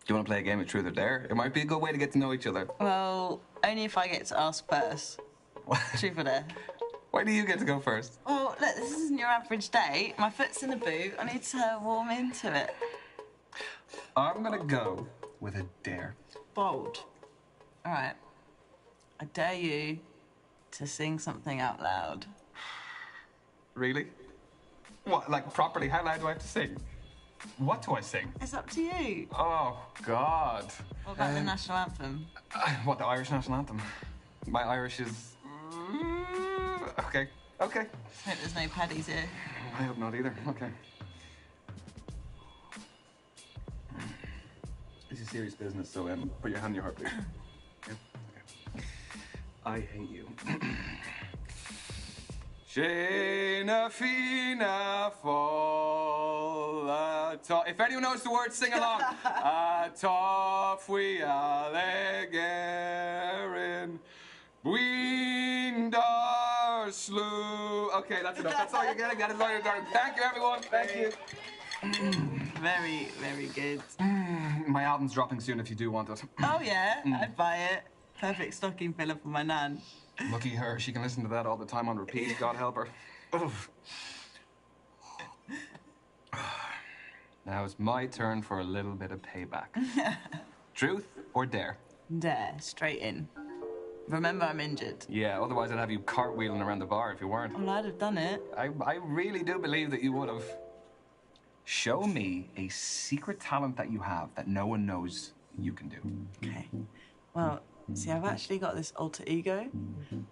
Speaker 1: you want to play a game of truth or dare? It might be a good way to get to know each other.
Speaker 5: Well, only if I get to ask first. Truth or dare?
Speaker 1: Why do you get to go first?
Speaker 5: Well, look, this isn't your average date. My foot's in the boot. I need to warm into it.
Speaker 1: I'm gonna go with a dare.
Speaker 5: Bold. All right. I dare you to sing something out loud.
Speaker 1: Really? What, like properly? How loud do I have to sing? What do I sing?
Speaker 5: It's up to you.
Speaker 1: Oh, God.
Speaker 5: What about the national anthem?
Speaker 1: What, the Irish national anthem? My Irish is... Okay.
Speaker 5: I hope there's no paddies here.
Speaker 1: I hope not either. Okay. This is serious business, so put your hand on your heart, please. Yeah? Okay. I hate you. Shana fina fall. If anyone knows the words, sing along. Toff we allegerin. Winder slew. Okay, that's enough. That's all you're getting. That is all you're getting. Thank you, everyone. Thank you.
Speaker 5: Very, very good.
Speaker 1: My album's dropping soon if you do want it.
Speaker 5: Oh, yeah? I'd buy it. Perfect stocking filler for my nan.
Speaker 1: Lucky her. She can listen to that all the time on repeat. God help her. Now it's my turn for a little bit of payback. Truth or dare?
Speaker 5: Dare. Straight in. Remember, I'm injured.
Speaker 1: Yeah, otherwise I'd have you cartwheeling around the bar if you weren't.
Speaker 5: Well, I'd have done it.
Speaker 1: I really do believe that you would have. Show me a secret talent that you have that no one knows you can do.
Speaker 5: Okay. Well, see, I've actually got this alter ego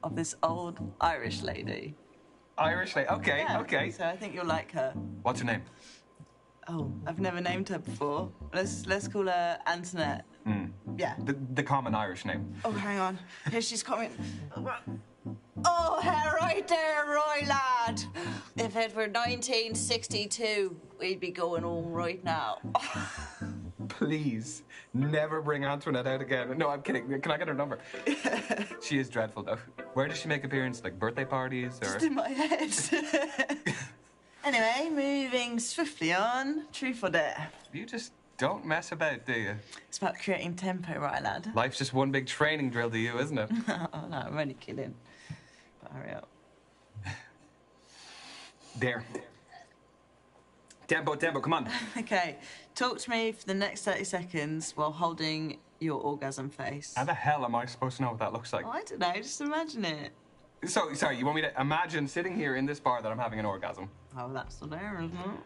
Speaker 5: of this old Irish lady.
Speaker 1: Irish lady? Okay,
Speaker 5: Yeah,
Speaker 1: okay.
Speaker 5: So I think you'll like her.
Speaker 1: What's her name?
Speaker 5: Oh, I've never named her before. Let's call her Antoinette. Yeah.
Speaker 1: The common Irish name.
Speaker 5: Oh, hang on. Here she's coming. Oh, right there, Roy, lad. If it were 1962, we'd be going home right now.
Speaker 1: Please, never bring Antoinette out again. No, I'm kidding. Can I get her number? She is dreadful, though. Where does she make appearances? Like birthday parties, or?
Speaker 5: Just in my head. Anyway, moving swiftly on. Truth or dare?
Speaker 1: You just don't mess about, do you?
Speaker 5: It's about creating tempo, right, lad?
Speaker 1: Life's just one big training drill to you, isn't it?
Speaker 5: Oh, no, I'm only kidding. But hurry up.
Speaker 1: There. Tempo, come on.
Speaker 5: Okay, talk to me for the next 30 seconds while holding your orgasm face.
Speaker 1: How the hell am I supposed to know what that looks like?
Speaker 5: Oh, I don't know, just imagine it.
Speaker 1: So, sorry, you want me to imagine sitting here in this bar that I'm having an orgasm?
Speaker 5: Oh, that's the there, isn't it?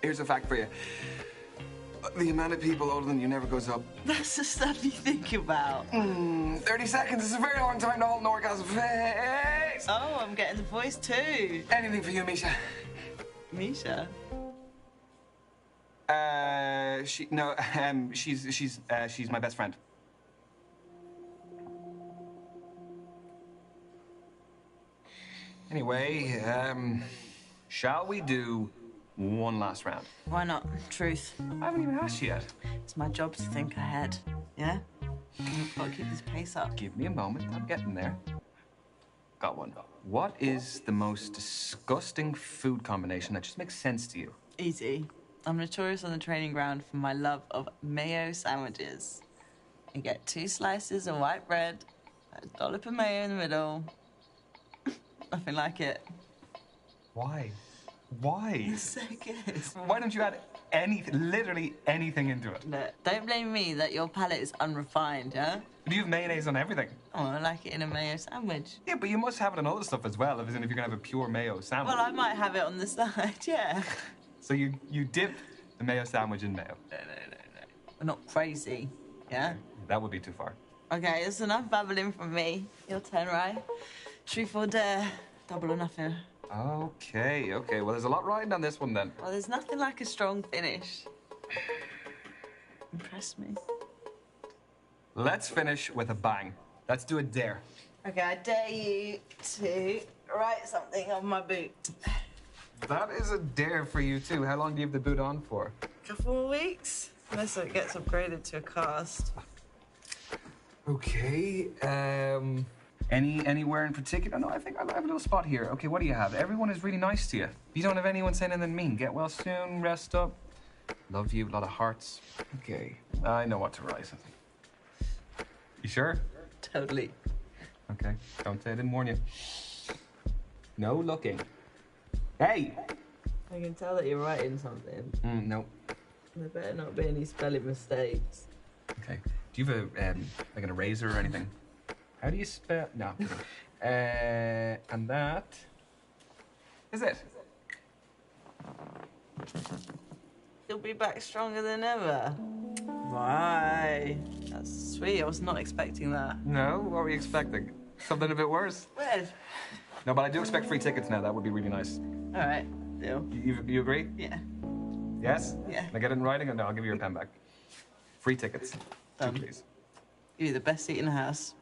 Speaker 1: Here's a fact for you. The amount of people older than you never goes up.
Speaker 5: That's the stuff you think about.
Speaker 1: 30 seconds is a very long time to hold an orgasm face.
Speaker 5: Oh, I'm getting the voice too.
Speaker 1: Anything for you, Misha.
Speaker 5: Misha?
Speaker 1: She's my best friend.
Speaker 8: Anyway, shall we do one last round?
Speaker 5: Why not? Truth.
Speaker 8: I haven't even asked you yet.
Speaker 5: It's my job to think ahead. Yeah? I've got to keep this pace up.
Speaker 8: Give me a moment. I'm getting there. Got one. What is the most disgusting food combination that just makes sense to you?
Speaker 5: Easy. I'm notorious on the training ground for my love of mayo sandwiches. You get 2 slices of white bread, a dollop of mayo in the middle. Nothing like it.
Speaker 8: Why? Why?
Speaker 5: It's so good.
Speaker 8: Why don't you add anything, literally anything into it?
Speaker 5: Look, don't blame me that your palate is unrefined, yeah?
Speaker 8: Do you have mayonnaise on everything?
Speaker 5: Oh, I like it in a mayo sandwich.
Speaker 8: Yeah, but you must have it on other stuff as well, as in if you're gonna have a pure mayo sandwich.
Speaker 5: Well, I might have it on the side, yeah.
Speaker 8: So you dip the mayo sandwich in mayo?
Speaker 5: No. We're not crazy, yeah?
Speaker 8: That would be too far.
Speaker 5: Okay, it's enough babbling from me. Your turn, right? Truth or dare? Double or nothing.
Speaker 8: Okay. Well, there's a lot riding on this one then.
Speaker 5: Well, there's nothing like a strong finish. Impress me.
Speaker 8: Let's finish with a bang. Let's do a dare.
Speaker 5: Okay, I dare you to write something on my boot.
Speaker 8: That is a dare for you too. How long do you have the boot on for?
Speaker 5: Couple more weeks, unless it gets upgraded to a cast.
Speaker 8: Okay. Anywhere in particular? No, I think I have a little spot here. Okay, what do you have? Everyone is really nice to you. You don't have anyone saying anything mean. Get well soon. Rest up. Love you. A lot of hearts. Okay. I know what to write. You sure?
Speaker 5: Totally.
Speaker 8: Okay. Don't say I didn't warn you. No looking. Hey!
Speaker 5: I can tell that you're writing something.
Speaker 8: No.
Speaker 5: There better not be any spelling mistakes.
Speaker 8: Okay. Do you have a like an eraser or anything? How do you spell? No. And that is it.
Speaker 5: You'll be back stronger than ever. Why? That's sweet. I was not expecting that.
Speaker 8: No? What were you expecting? Something a bit worse?
Speaker 5: Weird.
Speaker 8: No, but I do expect free tickets now. That would be really nice.
Speaker 5: All right. Deal.
Speaker 8: You agree?
Speaker 5: Yeah.
Speaker 8: Yes?
Speaker 5: Yeah.
Speaker 8: Can I get it in writing? Or no, I'll give you your pen back. Free tickets.
Speaker 5: Done.
Speaker 8: 2, please.
Speaker 5: You're the best seat in the house.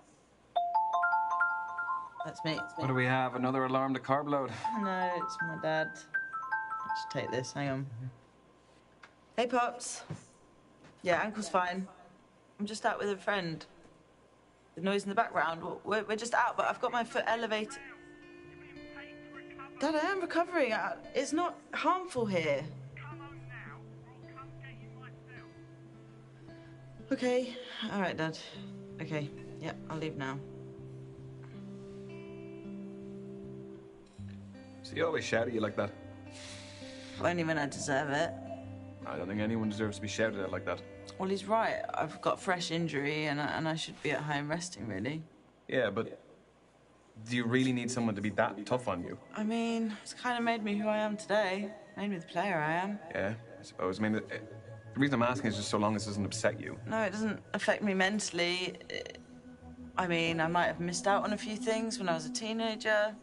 Speaker 5: That's me.
Speaker 8: What do we have? Another alarm to carb load?
Speaker 5: No, it's my dad. Let's take this. Hang on. Hey, Pops. Yeah, ankle's fine. I'm just out with a friend. The noise in the background. We're just out, but I've got my foot elevated. Dad, I am recovering. It's not harmful here. Okay. All right, Dad. Okay. Yeah, I'll leave now.
Speaker 8: So you always shout at you like that?
Speaker 5: Only when I deserve it.
Speaker 8: I don't think anyone deserves to be shouted at like that.
Speaker 5: Well, he's right. I've got fresh injury, and I should be at home resting, really.
Speaker 8: Yeah, but do you really need someone to be that tough on you?
Speaker 5: I mean, it's kind of made me who I am today. Made me the player I am.
Speaker 8: Yeah, I suppose. I mean, the reason I'm asking is just so long as it doesn't upset you.
Speaker 5: No, it doesn't affect me mentally. I mean, I might have missed out on a few things when I was a teenager.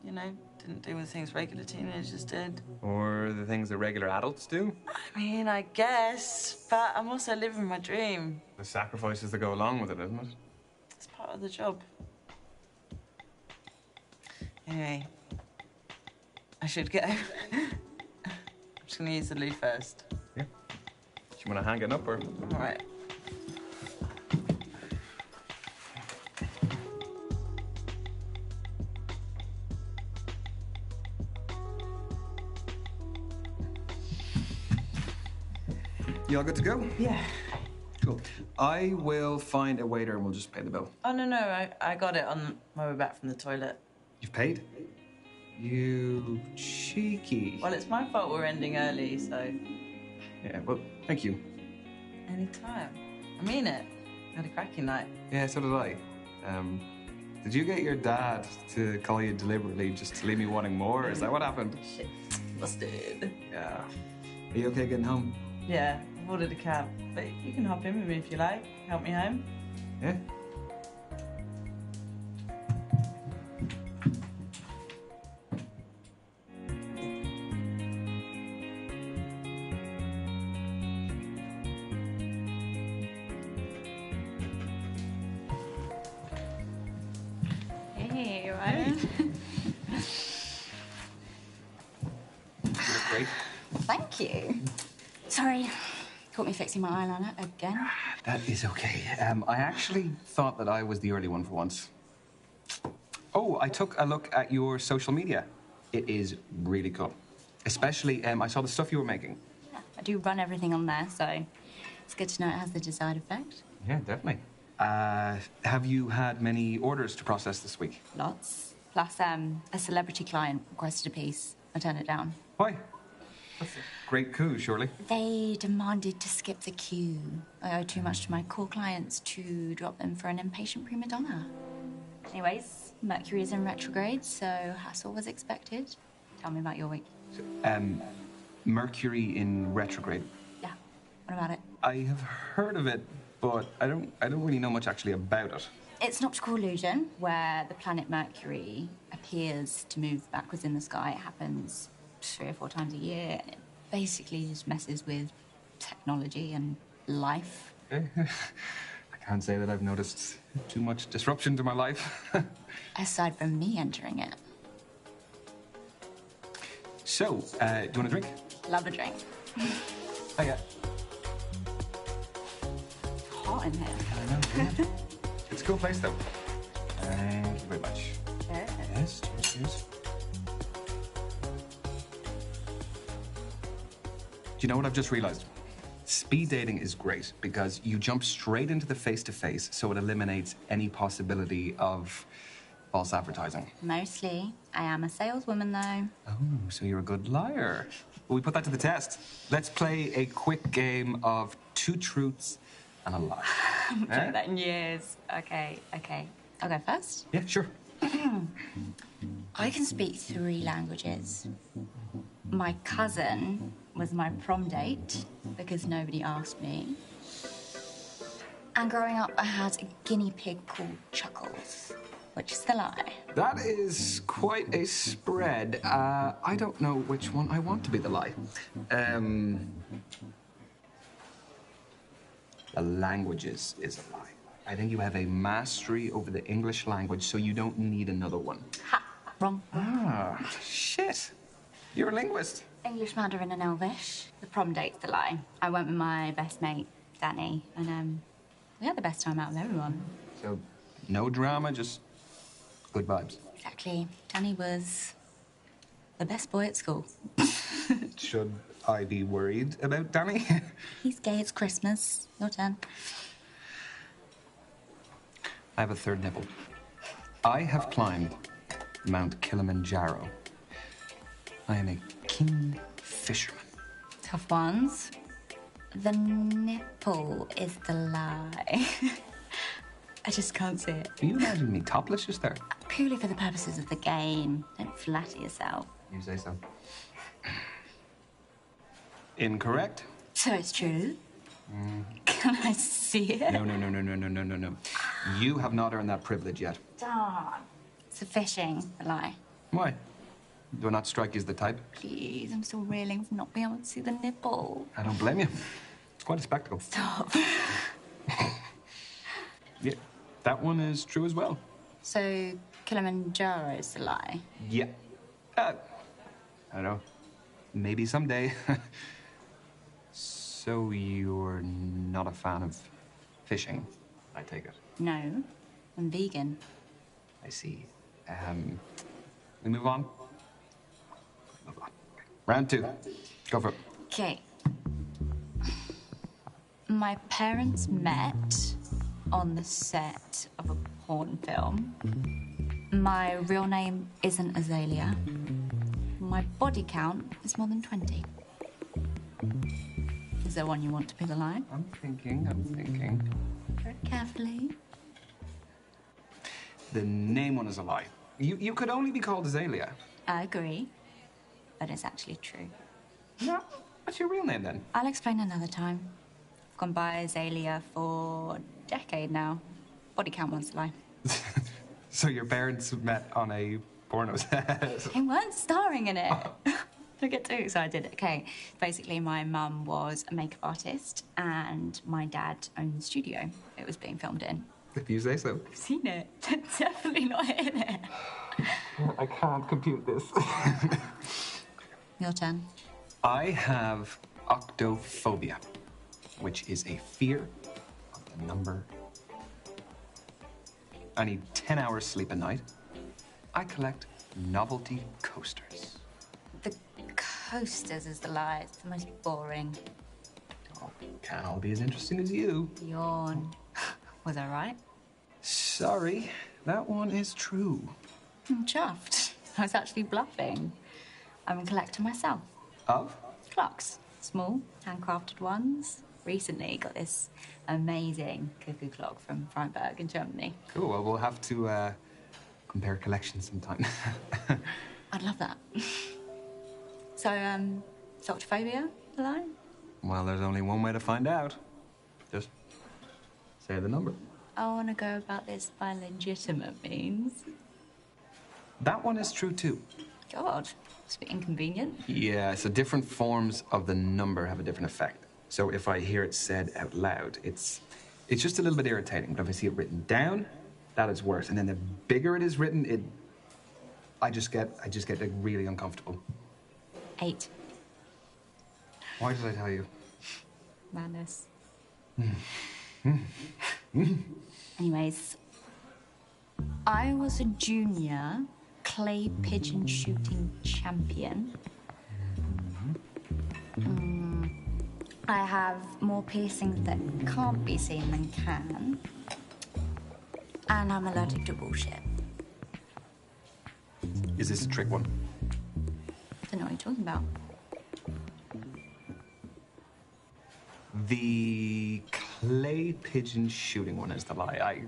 Speaker 5: You know, didn't do the things regular teenagers did.
Speaker 8: Or the things that regular adults do?
Speaker 5: I mean, I guess, but I'm also living my dream.
Speaker 8: The sacrifices that go along with it, isn't it?
Speaker 5: It's part of the job. Anyway, I should go. I'm just gonna use the loo first.
Speaker 8: Yeah. Do you want to hang it up or?
Speaker 5: All right.
Speaker 8: You all good to go?
Speaker 5: Yeah.
Speaker 8: Cool. I will find a waiter and we'll just pay the bill.
Speaker 5: Oh, no, I got it on my way back from the toilet.
Speaker 8: You've paid? You cheeky.
Speaker 5: Well, it's my fault we're ending early, so...
Speaker 8: Yeah, well, thank you.
Speaker 5: Anytime. I mean it. Had a cracking night.
Speaker 8: Yeah, so did I. Did you get your dad to call you deliberately just to leave me wanting more? Is that what happened?
Speaker 5: Shit. Busted.
Speaker 8: Yeah. Are you okay getting home?
Speaker 5: Yeah, I've ordered a cab. But you can hop in with me if you like. Help me home.
Speaker 8: Yeah?
Speaker 6: Hey, Ryan. Sorry. Caught me fixing my eyeliner again.
Speaker 8: That is okay. I actually thought that I was the early one for once. Oh, I took a look at your social media. It is really cool. Especially, I saw the stuff you were making.
Speaker 6: Yeah, I do run everything on there, so it's good to know it has the desired effect.
Speaker 8: Yeah, definitely. Have you had many orders to process this week?
Speaker 6: Lots. Plus, a celebrity client requested a piece. I turned it down.
Speaker 8: Why? That's a great coup, surely.
Speaker 6: They demanded to skip the queue. I owe too much to my core clients to drop them for an impatient prima donna. Anyways, Mercury is in retrograde, so hassle was expected. Tell me about your week.
Speaker 8: Mercury in retrograde.
Speaker 6: Yeah. What about it?
Speaker 8: I have heard of it, but I don't really know much actually about it.
Speaker 6: It's an optical illusion where the planet Mercury appears to move backwards in the sky. It happens 3 or 4 times a year. And it basically just messes with technology and life.
Speaker 8: I can't say that I've noticed too much disruption to my life.
Speaker 6: Aside from me entering it.
Speaker 8: So, do you want a drink?
Speaker 6: Love a drink.
Speaker 8: Hiya.
Speaker 6: Hot in here.
Speaker 8: I know, yeah. It's a cool place, though. Thank you very much.
Speaker 6: Cheers.
Speaker 8: Yes, cheers. Do you know what I've just realized? Speed dating is great because you jump straight into the face-to-face, so it eliminates any possibility of false advertising.
Speaker 6: Mostly. I am a saleswoman, though.
Speaker 8: Oh, so you're a good liar. Well, we put that to the test. Let's play a quick game of 2 truths and a lie.
Speaker 6: I haven't played that in years. Okay. I'll go first.
Speaker 8: Yeah, sure.
Speaker 6: I can speak 3 languages. My cousin was my prom date because nobody asked me. And growing up, I had a guinea pig called Chuckles, which is the lie.
Speaker 8: That is quite a spread. I don't know which one I want to be the lie. The languages is a lie. I think you have a mastery over the English language, so you don't need another one.
Speaker 6: Ha! Wrong.
Speaker 8: Ah, shit. You're a linguist.
Speaker 6: English, Mandarin, and Elvish. The prom date's the lie. I went with my best mate, Danny, and we had the best time out of everyone.
Speaker 8: So, no drama, just good vibes.
Speaker 6: Exactly. Danny was the best boy at school.
Speaker 8: Should I be worried about Danny?
Speaker 6: He's gay, it's Christmas. Your turn.
Speaker 8: I have a third nipple. I have climbed Mount Kilimanjaro. I am a keen fisherman.
Speaker 6: Tough ones. The nipple is the lie. I just can't see it.
Speaker 8: Can you imagine me topless just there?
Speaker 6: Purely for the purposes of the game. Don't flatter yourself.
Speaker 8: You say so. Incorrect.
Speaker 6: So it's true? Can I see it?
Speaker 8: No. You have not earned that privilege yet.
Speaker 6: Darn. It's a fishing, a lie.
Speaker 8: Why? Do I not strike you as the type?
Speaker 6: Please, I'm still reeling from not being able to see the nipple.
Speaker 8: I don't blame you. It's quite a spectacle.
Speaker 6: Stop.
Speaker 8: Yeah, that one is true as well.
Speaker 6: So Kilimanjaro is the lie?
Speaker 8: Yeah. I don't know. Maybe someday. So you're not a fan of fishing, I take it?
Speaker 6: No, I'm vegan.
Speaker 8: I see. We move on? Move on. Round 2. Go for it.
Speaker 6: Okay. My parents met on the set of a porn film. My real name isn't Azalea. My body count is more than 20. Is there one you want to be the lie?
Speaker 8: I'm thinking.
Speaker 6: Very carefully.
Speaker 8: The name one is a lie. You could only be called Azalea.
Speaker 6: I agree, but it's actually true.
Speaker 8: No. What's your real name then?
Speaker 6: I'll explain another time. I've gone by Azalea for a decade now. Body count one's a lie.
Speaker 8: So your parents met on a porno set?
Speaker 6: They weren't starring in it. Don't get too excited. Okay, basically my mum was a makeup artist and my dad owned the studio it was being filmed in.
Speaker 8: If you say so.
Speaker 6: I've seen it. They're definitely not in it.
Speaker 8: I can't compute this.
Speaker 6: Your turn.
Speaker 8: I have octophobia, which is a fear of the number. I need 10 hours sleep a night. I collect novelty coasters.
Speaker 6: The coasters is the lie. It's the most boring.
Speaker 8: Oh, can't all be as interesting as you.
Speaker 6: Yawn. Was I right?
Speaker 8: Sorry, that one is true.
Speaker 6: I'm chuffed. I was actually bluffing. I'm a collector myself.
Speaker 8: Of?
Speaker 6: Clocks. Small, handcrafted ones. Recently got this amazing cuckoo clock from Freiburg in Germany.
Speaker 8: Cool, well, we'll have to compare collections sometime.
Speaker 6: I'd love that. So, is octophobia a lie?
Speaker 8: Well, there's only one way to find out. Just say the number.
Speaker 6: I want to go about this by legitimate means.
Speaker 8: That one is true, too.
Speaker 6: God, it's a bit inconvenient.
Speaker 8: Yeah, so different forms of the number have a different effect. So if I hear it said out loud, it's just a little bit irritating. But if I see it written down, that is worse. And then the bigger it is written, I just get like really uncomfortable.
Speaker 6: 8.
Speaker 8: Why did I tell you?
Speaker 6: Madness. Anyways, I was a junior clay pigeon shooting champion. I have more piercings that can't be seen than can. And I'm allergic to bullshit.
Speaker 8: Is this a trick one?
Speaker 6: Don't know what you're talking about.
Speaker 8: The clay pigeon shooting one is the lie.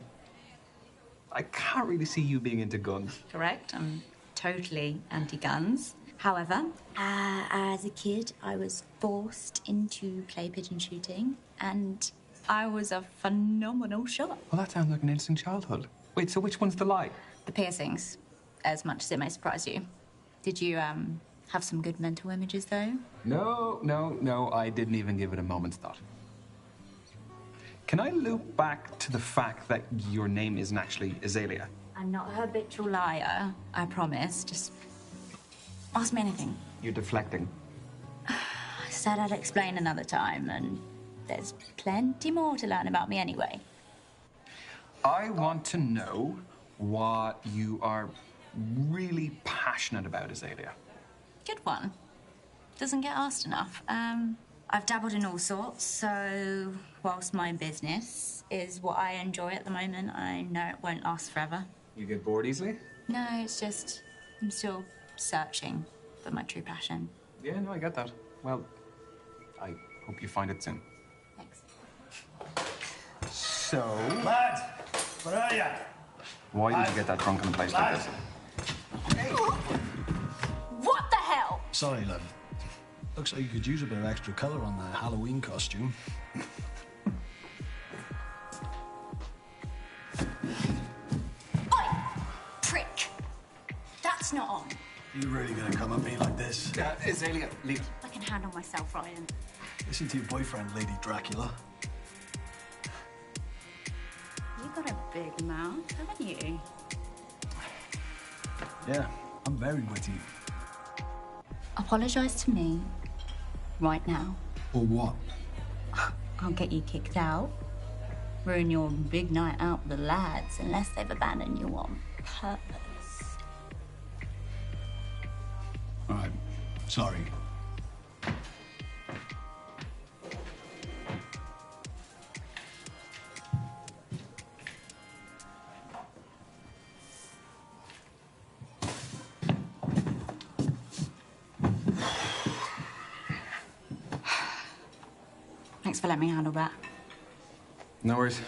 Speaker 8: I can't really see you being into guns.
Speaker 6: Correct. I'm totally anti-guns. However, as a kid, I was forced into clay pigeon shooting, and I was a phenomenal shot.
Speaker 8: Well, that sounds like an interesting childhood. Wait, so which one's the lie?
Speaker 6: The piercings, as much as it may surprise you. Did you, have some good mental images, though?
Speaker 8: No, I didn't even give it a moment's thought. Can I loop back to the fact that your name isn't actually Azalea?
Speaker 6: I'm not a habitual liar, I promise. Just ask me anything.
Speaker 8: You're deflecting.
Speaker 6: I said I'd explain another time, and there's plenty more to learn about me anyway.
Speaker 8: I want to know what you are really passionate about, Azalea.
Speaker 6: Good one. Doesn't get asked enough. I've dabbled in all sorts, so whilst my business is what I enjoy at the moment, I know it won't last forever.
Speaker 8: You get bored easily?
Speaker 6: No, it's just I'm still searching for my true passion.
Speaker 8: Yeah, no, I get that. Well, I hope you find it soon.
Speaker 6: Thanks.
Speaker 8: So...
Speaker 10: Lads, where are you?
Speaker 8: Why did you get that drunk in a place like this?
Speaker 6: What the hell?
Speaker 10: Sorry, love. Looks like you could use a bit of extra colour on that Halloween costume.
Speaker 6: Oi! Prick! That's not on.
Speaker 10: You really gonna come at me like this?
Speaker 8: Azalea, leave.
Speaker 6: I can handle myself, Ryan.
Speaker 10: Listen to your boyfriend, Lady Dracula.
Speaker 6: You got a big mouth, haven't you?
Speaker 10: Yeah, I'm very witty.
Speaker 6: Apologise to me right now.
Speaker 10: Or what?
Speaker 6: I'll get you kicked out. Ruin your big night out with the lads unless they've abandoned you on purpose.
Speaker 10: All right, sorry.
Speaker 6: Thanks for letting me handle that.
Speaker 8: No worries.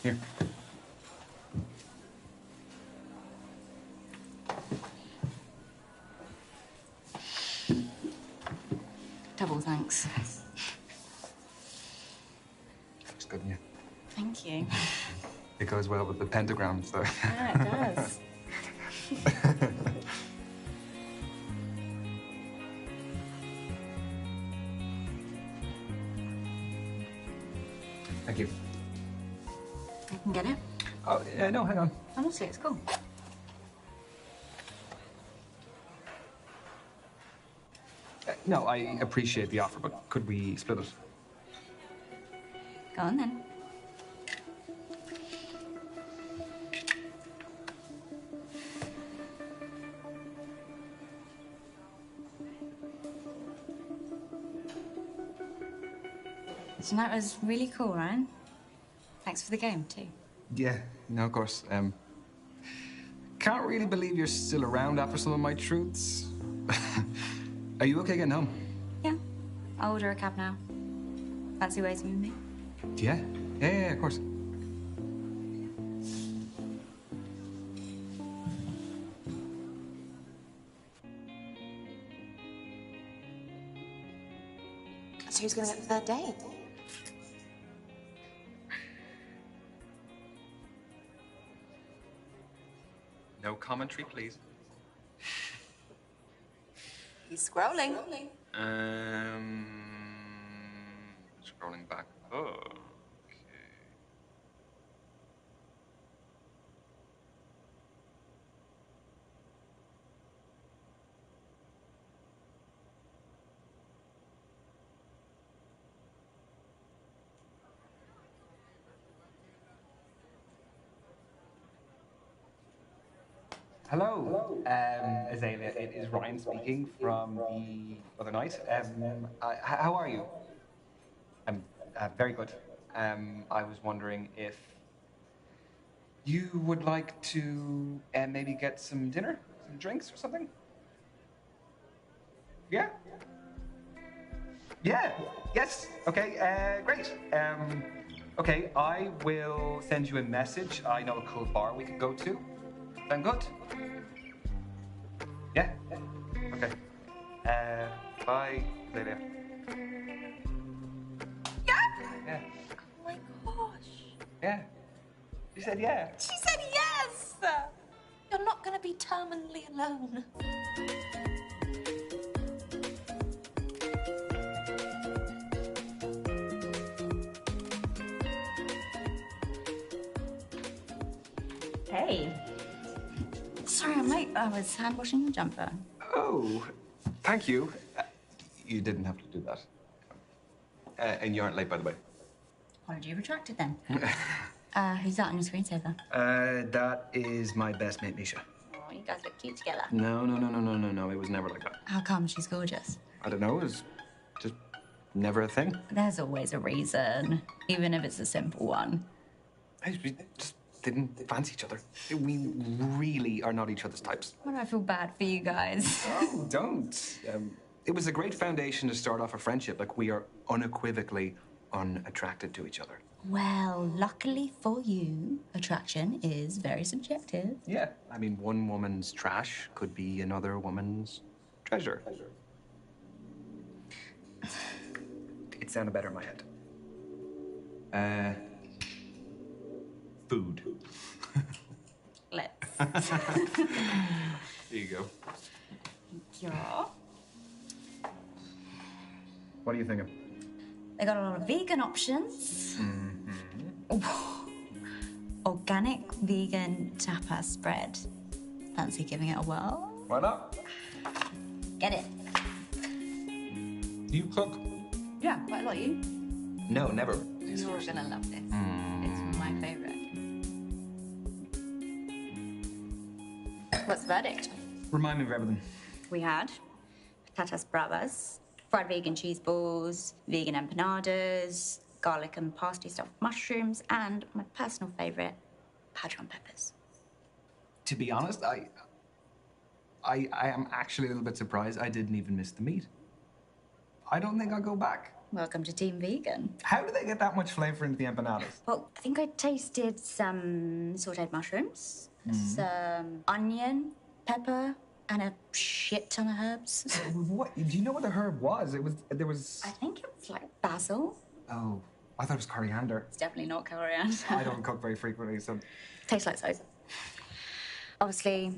Speaker 8: Here.
Speaker 6: Double thanks.
Speaker 8: Looks good on you.
Speaker 6: Thank you.
Speaker 8: It goes well with the pentagram, so...
Speaker 6: Yeah, it does.
Speaker 8: Thank you.
Speaker 6: I can get it.
Speaker 8: Oh, yeah, no, hang on.
Speaker 6: Honestly, it's cool.
Speaker 8: No, I appreciate the offer, but could we split it?
Speaker 6: Go on then. Tonight was really cool, Ryan. Thanks for the game, too.
Speaker 8: Yeah, no, of course. Can't really believe you're still around after some of my truths. Are you okay getting home?
Speaker 6: Yeah, I'll order a cab now. Fancy waiting with me?
Speaker 8: Yeah, of course.
Speaker 3: So who's going to get the third date?
Speaker 8: No commentary, please.
Speaker 3: He's scrolling.
Speaker 8: Scrolling back. Oh. Hello, Azalea. It is Ryan speaking from the other night. How are you? I'm very good. I was wondering if you would like to maybe get some dinner, some drinks or something? Yeah? Yeah, yes. Okay, great. Okay, I will send you a message. I know a cool bar we could go to. Sound good? Yeah? Okay. Bye, later.
Speaker 3: Yeah?
Speaker 8: Yeah.
Speaker 3: Oh my gosh.
Speaker 8: Yeah. She said yeah.
Speaker 3: She said yes! You're not going to be terminally alone.
Speaker 6: Hey. Sorry, I'm late. I was hand washing your jumper.
Speaker 8: Oh, thank you. You didn't have to do that. And you aren't late, by the way.
Speaker 6: Why did you retract it then? Who's that on your screensaver?
Speaker 8: That is my best mate, Misha.
Speaker 6: Oh, you guys look cute together.
Speaker 8: No. It was never like that.
Speaker 6: How come? She's gorgeous.
Speaker 8: I don't know. It was just never a thing.
Speaker 6: There's always a reason, even if it's a simple one.
Speaker 8: We just didn't fancy each other. We really are not each other's types.
Speaker 6: Why do I feel bad for you guys?
Speaker 8: Oh, don't. It was a great foundation to start off a friendship. Like, we are unequivocally unattracted to each other.
Speaker 6: Well, luckily for you, attraction is very subjective.
Speaker 8: Yeah. I mean, one woman's trash could be another woman's treasure. It sounded better in my head. Food.
Speaker 6: Let's.
Speaker 8: Here you go.
Speaker 6: Yeah.
Speaker 8: What are you thinking?
Speaker 6: They got a lot of vegan options. Organic vegan tapas spread. Fancy giving it a whirl?
Speaker 8: Why not?
Speaker 6: Get it.
Speaker 8: You cook?
Speaker 6: Yeah, quite a lot. You?
Speaker 8: No, never.
Speaker 6: You're gonna love this. It's my favorite. What's the verdict?
Speaker 8: Remind me of everything.
Speaker 6: We had patatas bravas, fried vegan cheese balls, vegan empanadas, garlic and parsley stuffed mushrooms, and my personal favorite, padron peppers.
Speaker 8: To be honest, I am actually a little bit surprised I didn't even miss the meat. I don't think I'll go back.
Speaker 6: Welcome to Team Vegan.
Speaker 8: How do they get that much flavor into the empanadas?
Speaker 6: Well, I think I tasted some sauteed mushrooms, some onion, pepper, and a shit ton of herbs.
Speaker 8: What? Do you know what the herb was? There was...
Speaker 6: I think it was like basil.
Speaker 8: Oh, I thought it was coriander.
Speaker 6: It's definitely not coriander.
Speaker 8: I don't cook very frequently, so...
Speaker 6: Tastes like soap. Obviously,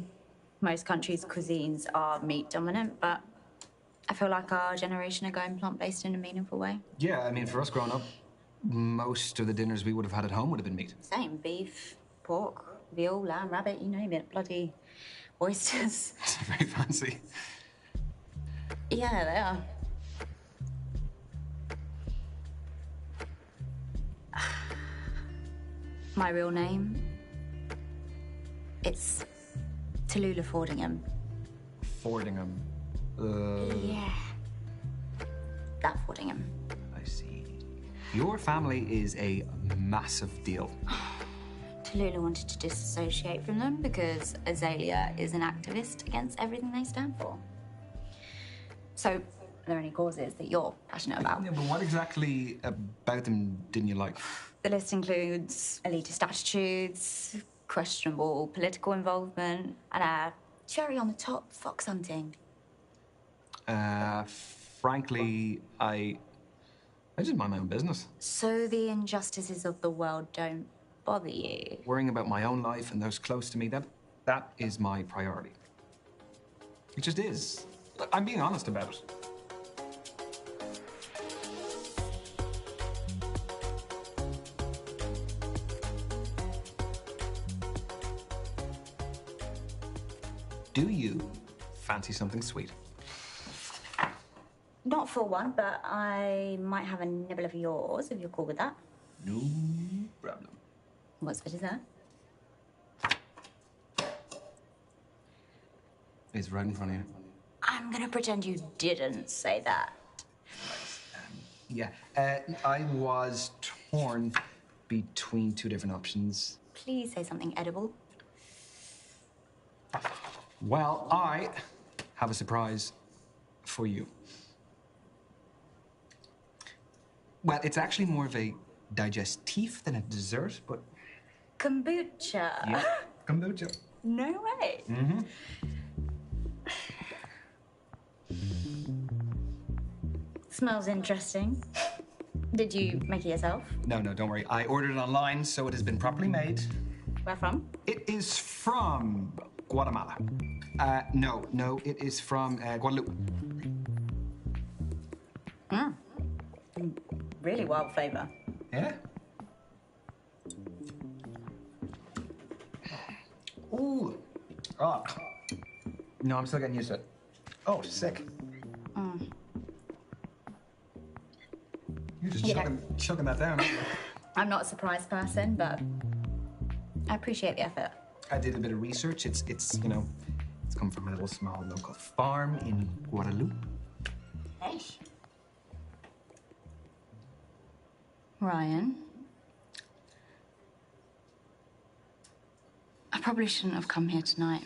Speaker 6: most countries' cuisines are meat dominant, but I feel like our generation are going plant-based in a meaningful way.
Speaker 8: Yeah, I mean, for us growing up, most of the dinners we would have had at home would have been meat.
Speaker 6: Same, beef, pork, veal, lamb, rabbit, you name it, bloody oysters.
Speaker 8: It's very fancy.
Speaker 6: Yeah, they are. My real name? It's Tallulah Fordingham.
Speaker 8: Fordingham.
Speaker 6: Yeah. That Fordingham.
Speaker 8: I see. Your family is a massive deal.
Speaker 6: Tallulah wanted to disassociate from them because Azalea is an activist against everything they stand for. So, are there any causes that you're passionate about?
Speaker 8: Yeah, but what exactly about them didn't you like?
Speaker 6: The list includes elitist attitudes, questionable political involvement, and a cherry on the top, fox hunting.
Speaker 8: Frankly, I just mind my own business.
Speaker 6: So the injustices of the world don't bother you?
Speaker 8: Worrying about my own life and those close to me, that is my priority. It just is. Look, I'm being honest about it. Do you fancy something sweet?
Speaker 6: Not for one, but I might have a nibble of yours, if you're cool with that.
Speaker 8: No problem.
Speaker 6: What's for dessert?
Speaker 8: It's right in front of you.
Speaker 6: I'm gonna pretend you didn't say that.
Speaker 8: Yeah, I was torn between two different options.
Speaker 6: Please say something edible.
Speaker 8: Well, I have a surprise for you. Well, it's actually more of a digestif than a dessert, but...
Speaker 6: Kombucha.
Speaker 8: Yeah, kombucha.
Speaker 6: No way.
Speaker 8: Mm-hmm.
Speaker 6: Smells interesting. Did you make it yourself?
Speaker 8: No, don't worry. I ordered it online, so it has been properly made.
Speaker 6: Where from?
Speaker 8: It is from Guatemala. No, it is from Guadeloupe.
Speaker 6: Really wild flavour.
Speaker 8: Yeah? Ooh. Oh. No, I'm still getting used to it. Oh, sick. You're just chugging that down, aren't you?
Speaker 6: I'm not a surprised person, but I appreciate the effort.
Speaker 8: I did a bit of research. It's it's come from a little small local farm in Guadeloupe.
Speaker 6: Nice. Ryan, I probably shouldn't have come here tonight.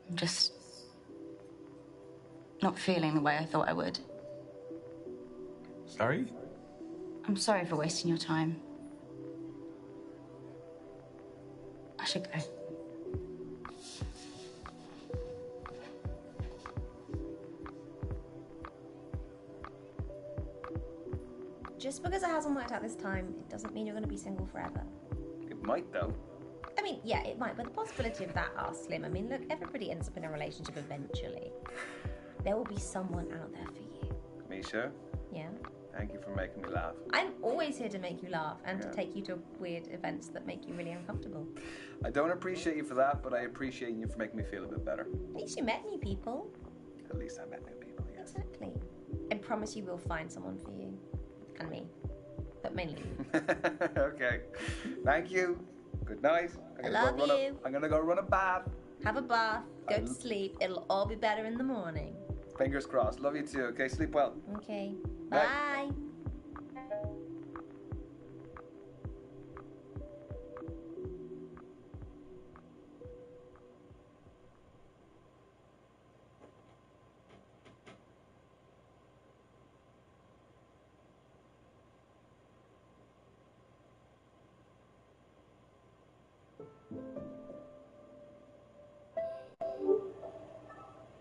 Speaker 6: I'm just not feeling the way I thought I would.
Speaker 8: Sorry?
Speaker 6: I'm sorry for wasting your time. I should go.
Speaker 3: Just because it hasn't worked out this time, it doesn't mean you're going to be single forever.
Speaker 9: It might, though.
Speaker 3: I mean, yeah, it might, but the possibility of that are slim. I mean, look, everybody ends up in a relationship eventually. There will be someone out there for you.
Speaker 9: Misha,
Speaker 3: Yeah?
Speaker 9: thank you for making me laugh.
Speaker 3: I'm always here to make you laugh and to take you to weird events that make you really uncomfortable.
Speaker 9: I don't appreciate you for that, but I appreciate you for making me feel a bit better.
Speaker 3: At least you met new people.
Speaker 9: At least I met new people, yes.
Speaker 3: Exactly. I promise you we'll find someone for you. And me. But mainly you.
Speaker 9: Okay. Thank you. Good night. I'm
Speaker 3: I love you.
Speaker 9: I'm gonna go run a bath.
Speaker 3: Have a bath, go to sleep. It'll all be better in the morning.
Speaker 9: Fingers crossed. Love you too. Okay, sleep well.
Speaker 3: Okay.
Speaker 9: Bye.
Speaker 3: Bye.